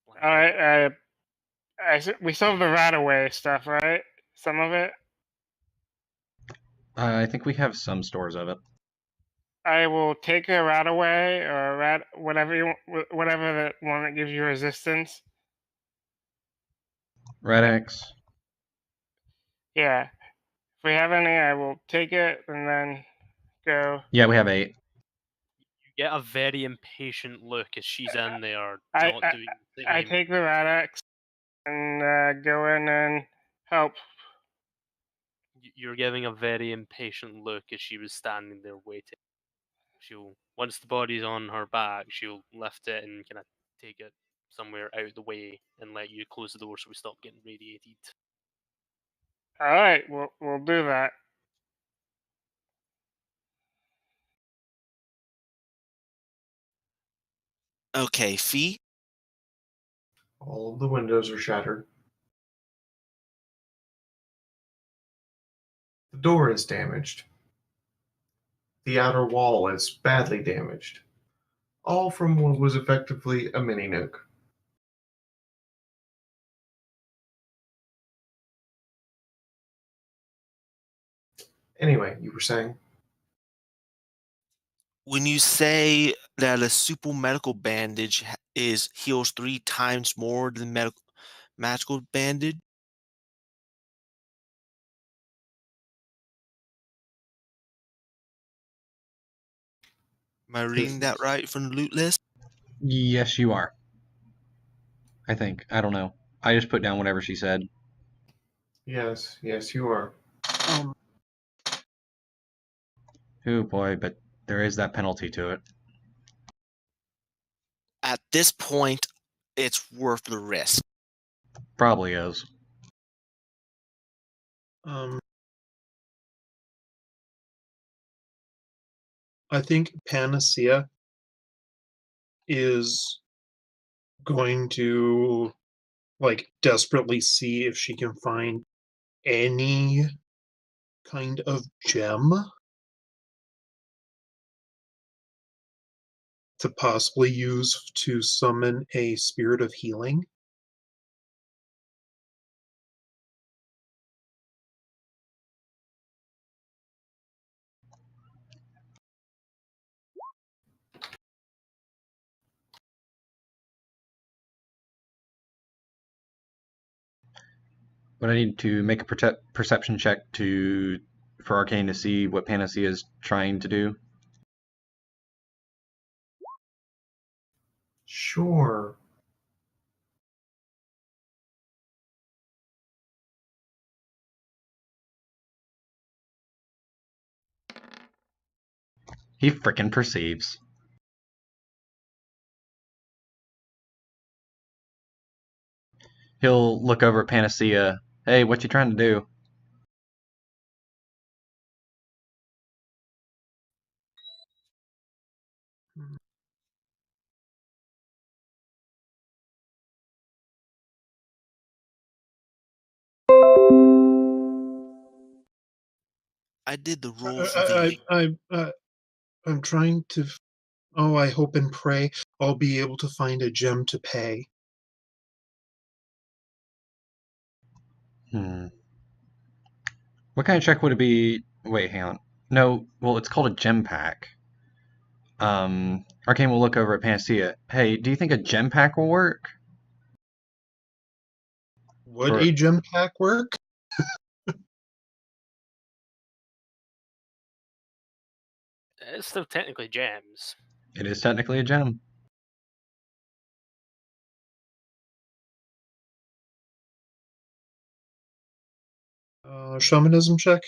blanket.
All right. We still have the rat away stuff, right? Some of it.
I think we have some stores of it.
I will take a rat away or a rat, whatever the one that gives you resistance.
Red X.
Yeah. If we have any, I will take it and then go.
Yeah, we have 8.
You get a very impatient look as she's in there,
I
not
I,
doing the
I
game.
take the rat axe and go in and help.
You're giving a very impatient look as she was standing there waiting. She'll, once the body's on her back, she'll lift it and kind of take it somewhere out of the way and let you close the door so we stop getting radiated.
All right, we'll do that.
Okay, Fee.
All of the windows are shattered. The door is damaged. The outer wall is badly damaged. All from what was effectively a mini nuke. Anyway, you were saying?
When you say that a super medical bandage heals 3 times more than magical bandage, am I reading that right from the loot list?
Yes, you are. I think. I don't know. I just put down whatever she said.
Yes, you are.
Oh boy, but there is that penalty to it.
At this point, it's worth the risk.
Probably is.
I think Panacea is going to desperately see if she can find any kind of gem to possibly use to summon a spirit of healing.
Would I need to make a perception check for Arcane to see what Panacea is trying to do?
Sure.
He frickin' perceives. He'll look over at Panacea. Hey, what you trying to do?
I did the roll for the.
I'm trying to. Oh, I hope and pray I'll be able to find a gem to pay.
What kind of check would it be? Wait, hang on. No, well, it's called a gem pack. Arcane will look over at Panacea. Hey, do you think a gem pack will work?
Would a gem pack work?
It's still technically gems.
It is technically a gem.
Shamanism check?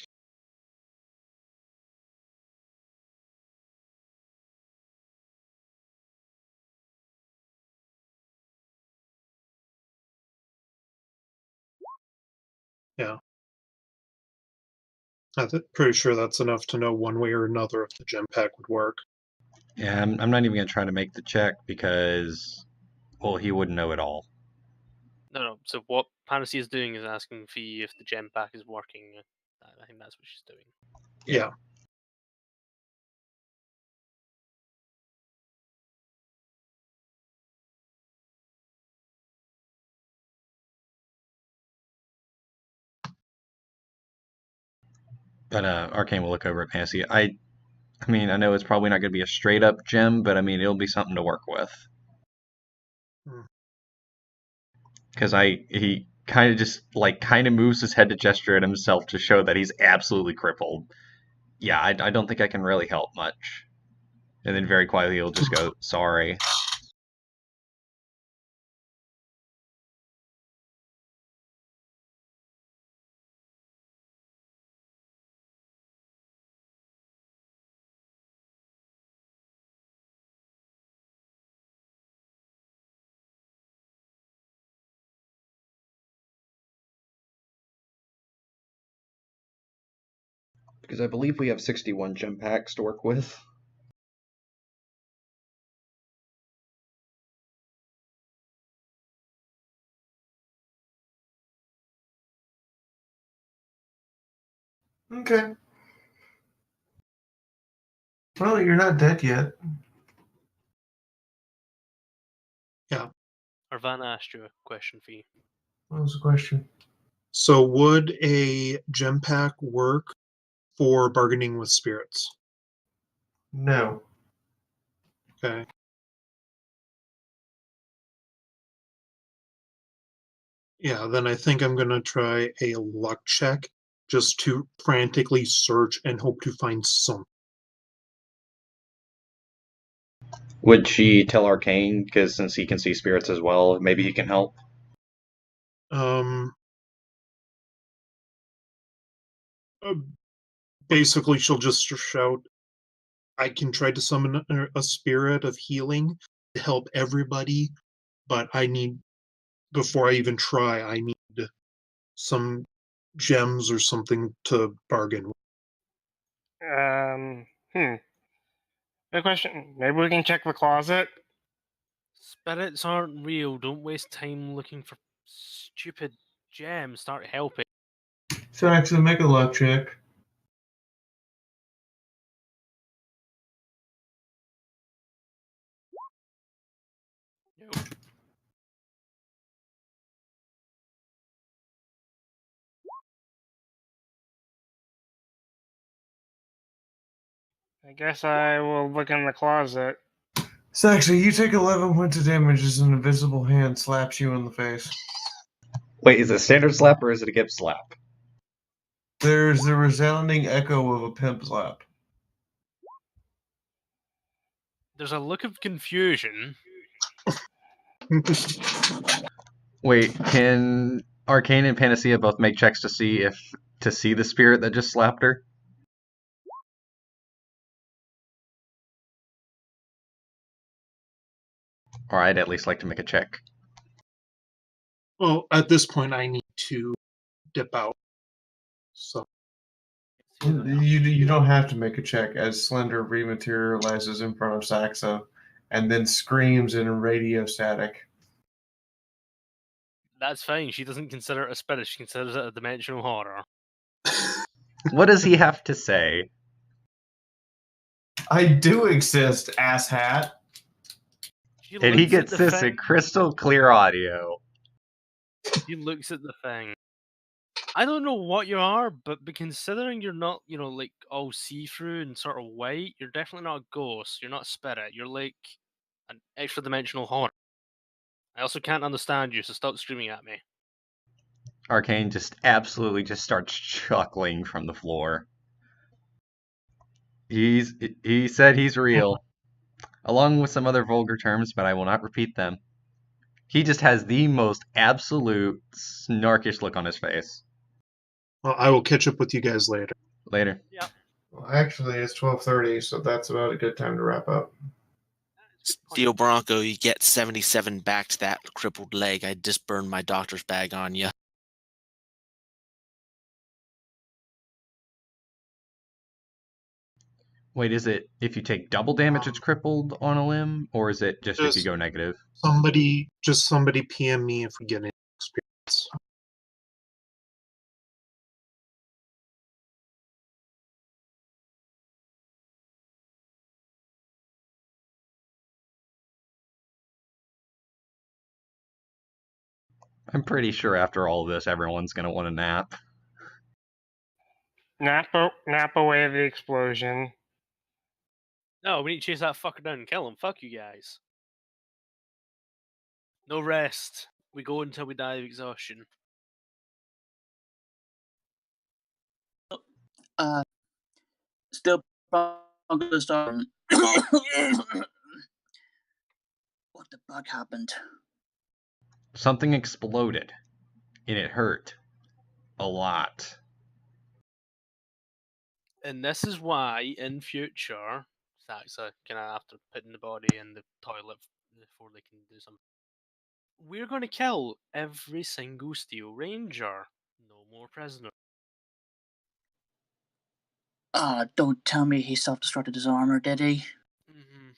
Yeah. I'm pretty sure that's enough to know one way or another if the gem pack would work.
Yeah, I'm not even going to try to make the check because, well, he wouldn't know at all.
No. So what Panacea is doing is asking Fee if the gem pack is working. I think that's what she's doing.
Yeah.
But Arcane will look over at Panacea. I mean, I know it's probably not going to be a straight up gem, but I mean, it'll be something to work with. Because he kind of just kind of moves his head to gesture at himself to show that he's absolutely crippled. Yeah, I don't think I can really help much. And then very quietly he'll just go, sorry. Because I believe we have 61 gem packs to work with.
Okay. Well, you're not dead yet.
Yeah.
Arvana asked you a question, Fee.
What was the question?
So would a gem pack work for bargaining with spirits?
No.
Okay. Yeah, then I think I'm going to try a luck check just to frantically search and hope to find something.
Would she tell Arcane? Because since he can see spirits as well, maybe he can help.
Basically, she'll just shout, I can try to summon a spirit of healing to help everybody, but before I even try, I need some gems or something to bargain with.
Good question. Maybe we can check the closet.
Spirits aren't real. Don't waste time looking for stupid gems. Start helping.
Saxa, make a luck check.
No.
I guess I will look in the closet.
Saxa, you take 11 points of damage as an invisible hand slaps you in the face.
Wait, is it a standard slap or is it a gimp slap?
There's the resounding echo of a pimp slap.
There's a look of confusion.
Wait, can Arcane and Panacea both make checks to see the spirit that just slapped her? Or I'd at least like to make a check.
Well, at this point, I need to dip out. So
You don't have to make a check as Slender rematerializes in front of Saxa and then screams in radio static.
That's fine. She doesn't consider it a spirit. She considers it a dimensional horror.
What does he have to say?
I do exist, asshat.
She
And he
looks at
gets
the
this in
thing.
crystal clear audio.
She looks at the thing. I don't know what you are, but considering you're not, like all see-through and sort of white, you're definitely not a ghost. You're not a spirit. You're like an extra-dimensional horror. I also can't understand you, so stop screaming at me.
Arcane just absolutely just starts chuckling from the floor. He said he's real, along with some other vulgar terms, but I will not repeat them. He just has the most absolute snarkish look on his face.
well, I will catch up with you guys later.
Later.
Yeah.
Well, actually, it's 12:30, so that's about a good time to wrap up.
Steel Bronco, you get 77 back to that crippled leg. I just burned my doctor's bag on you.
Wait, is it if you take double damage it's crippled on a limb, or is it just if you go negative?
Somebody PM me if we get any experience.
I'm pretty sure after all of this, everyone's gonna want a nap.
Nap away the explosion.
No, we need to chase that fucker down and kill him. Fuck you guys. No rest. We go until we die of exhaustion.
Still Bronco Star. What the fuck happened?
Something exploded, and it hurt a lot.
And this is why, in future, Saxa kind of after putting the body in the toilet before they can do something, we're going to kill every single Steel Ranger. No more prisoners.
Don't tell me he self-destructed his armor, did he?
Mm-hmm.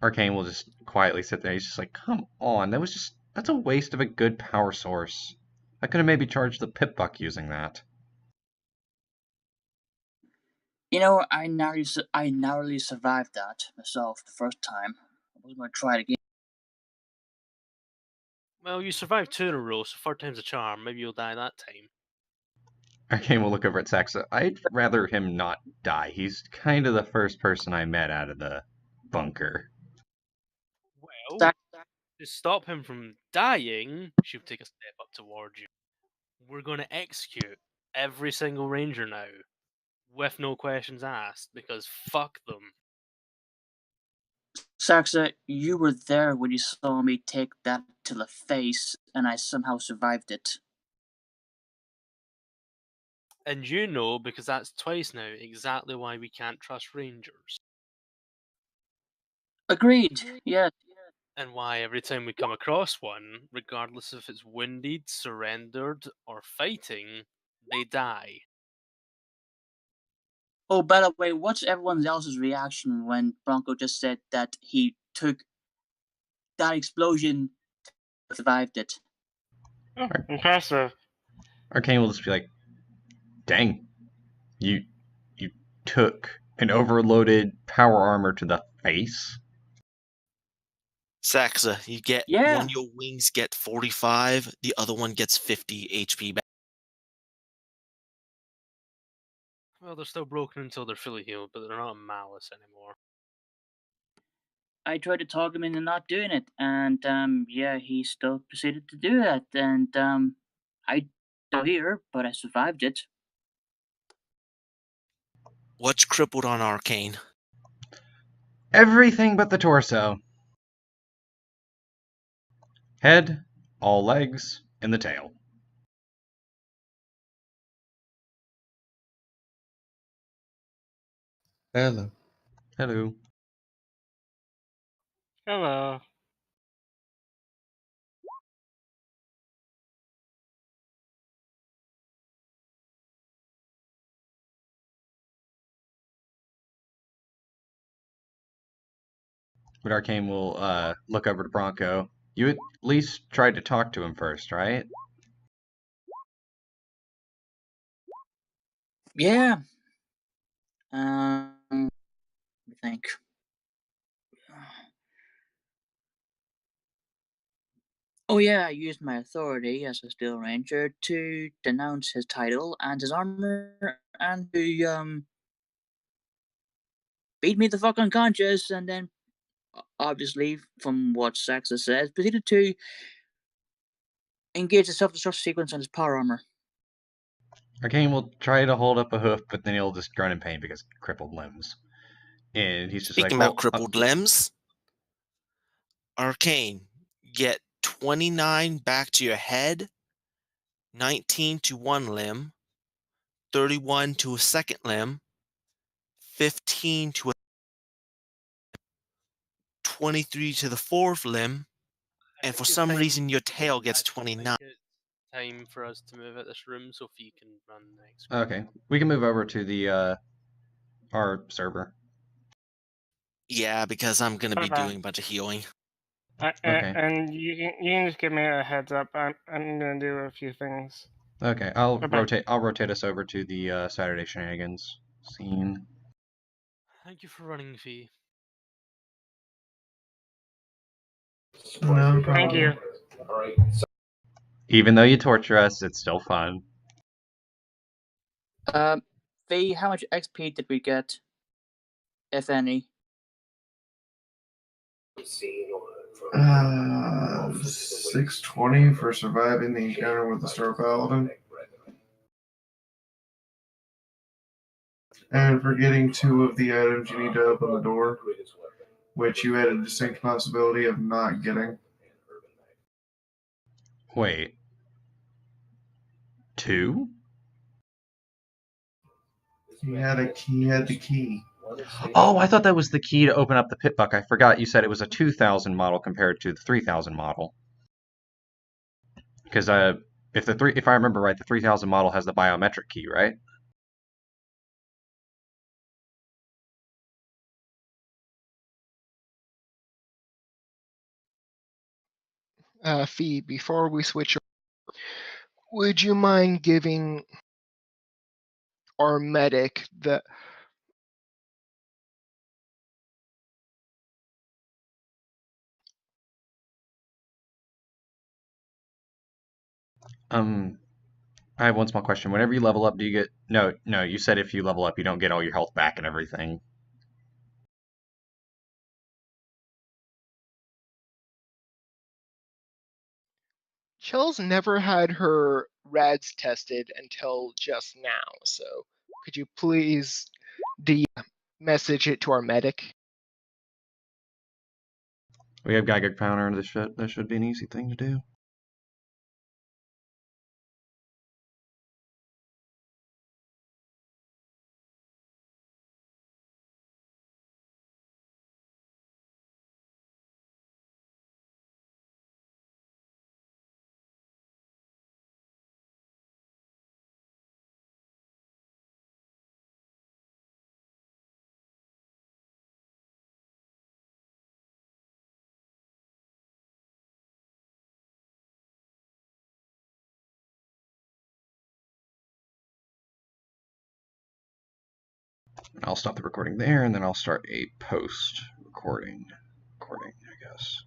Arcane will just quietly sit there. He's just like, come on, that's a waste of a good power source. I could have maybe charged the pip buck using that.
You know, I narrowly survived that myself the first time. I was going to try it again.
Well, you survived 2 in a row, so 4 times a charm. Maybe you'll die that time.
Arcane will look over at Saxa. I'd rather him not die. He's kind of the first person I met out of the bunker.
Well, to stop him from dying, she'll take a step up towards you. We're going to execute every single ranger now, with no questions asked, because fuck them.
Saxa, you were there when you saw me take that to the face, and I somehow survived it.
And you know, because that's twice now, exactly why we can't trust rangers.
Agreed, yeah.
And why every time we come across one, regardless if it's wounded, surrendered, or fighting, they die.
Oh, by the way, what's everyone else's reaction when Bronco just said that he took that explosion, survived it?
Oh, impressive.
Arcane will just be like, dang, you took an overloaded power armor to the face?
Saxa, you get
Yeah.
one of your wings get 45, the other one gets 50 HP back.
Well, they're still broken until they're fully healed, but they're not a malice anymore.
I tried to talk him into not doing it, and yeah, he still proceeded to do that, and I still here, but I survived it.
What's crippled on Arcane?
Everything but the torso. Head, all legs, and the tail.
Hello.
Hello.
Hello.
But Arcane will look over to Bronco. You at least tried to talk to him first, right?
Yeah. I think. Oh yeah, I used my authority as a Steel Ranger to denounce his title and his armor, and to beat me the fuck unconscious, and then obviously, from what Saxa says, proceeded to engage the self-destruct sequence on his power armor.
Arcane will try to hold up a hoof, but then he'll just groan in pain because crippled limbs. And he's just like,
Speaking about
well,
crippled limbs, Arcane, get 29 back to your head, 19 to one limb, 31 to a second limb, 15 to a 23 to the fourth limb,
I
and for
think it's
some
time.
reason your tail gets
I
29.
think it's time for us to move out this room so Fee can run next.
okay, we can move over to the our server.
Yeah, because I'm gonna be
Okay.
doing a bunch of healing.
Okay.
And you can just give me a heads up. I'm gonna do a few things.
Okay, I'll
Bye-bye.
rotate us over to the Saturday shenanigans scene.
Thank you for running, Fee.
No
Thank you.
problem.
Even though you torture us, it's still fun.
Fee, how much XP did we get, if any?
620 for surviving the encounter with the Star Paladin. And for getting 2 of the items you need to open the door, which you had a distinct possibility of not getting.
Wait. 2?
He had the key.
Oh, I thought that was the key to open up the pit buck. I forgot you said it was a 2000 model compared to the 3000 model. Because if I remember right, the 3000 model has the biometric key, right?
Fee, before we switch, would you mind giving our medic the
I have one small question. Whenever you level up, do you get no, you said if you level up you don't get all your health back and everything.
Chell's never had her rads tested until just now, so could you please message it to our medic?
We have Geiger counter and that should be an easy thing to do. I'll stop the recording there, and then I'll start a post recording, I guess.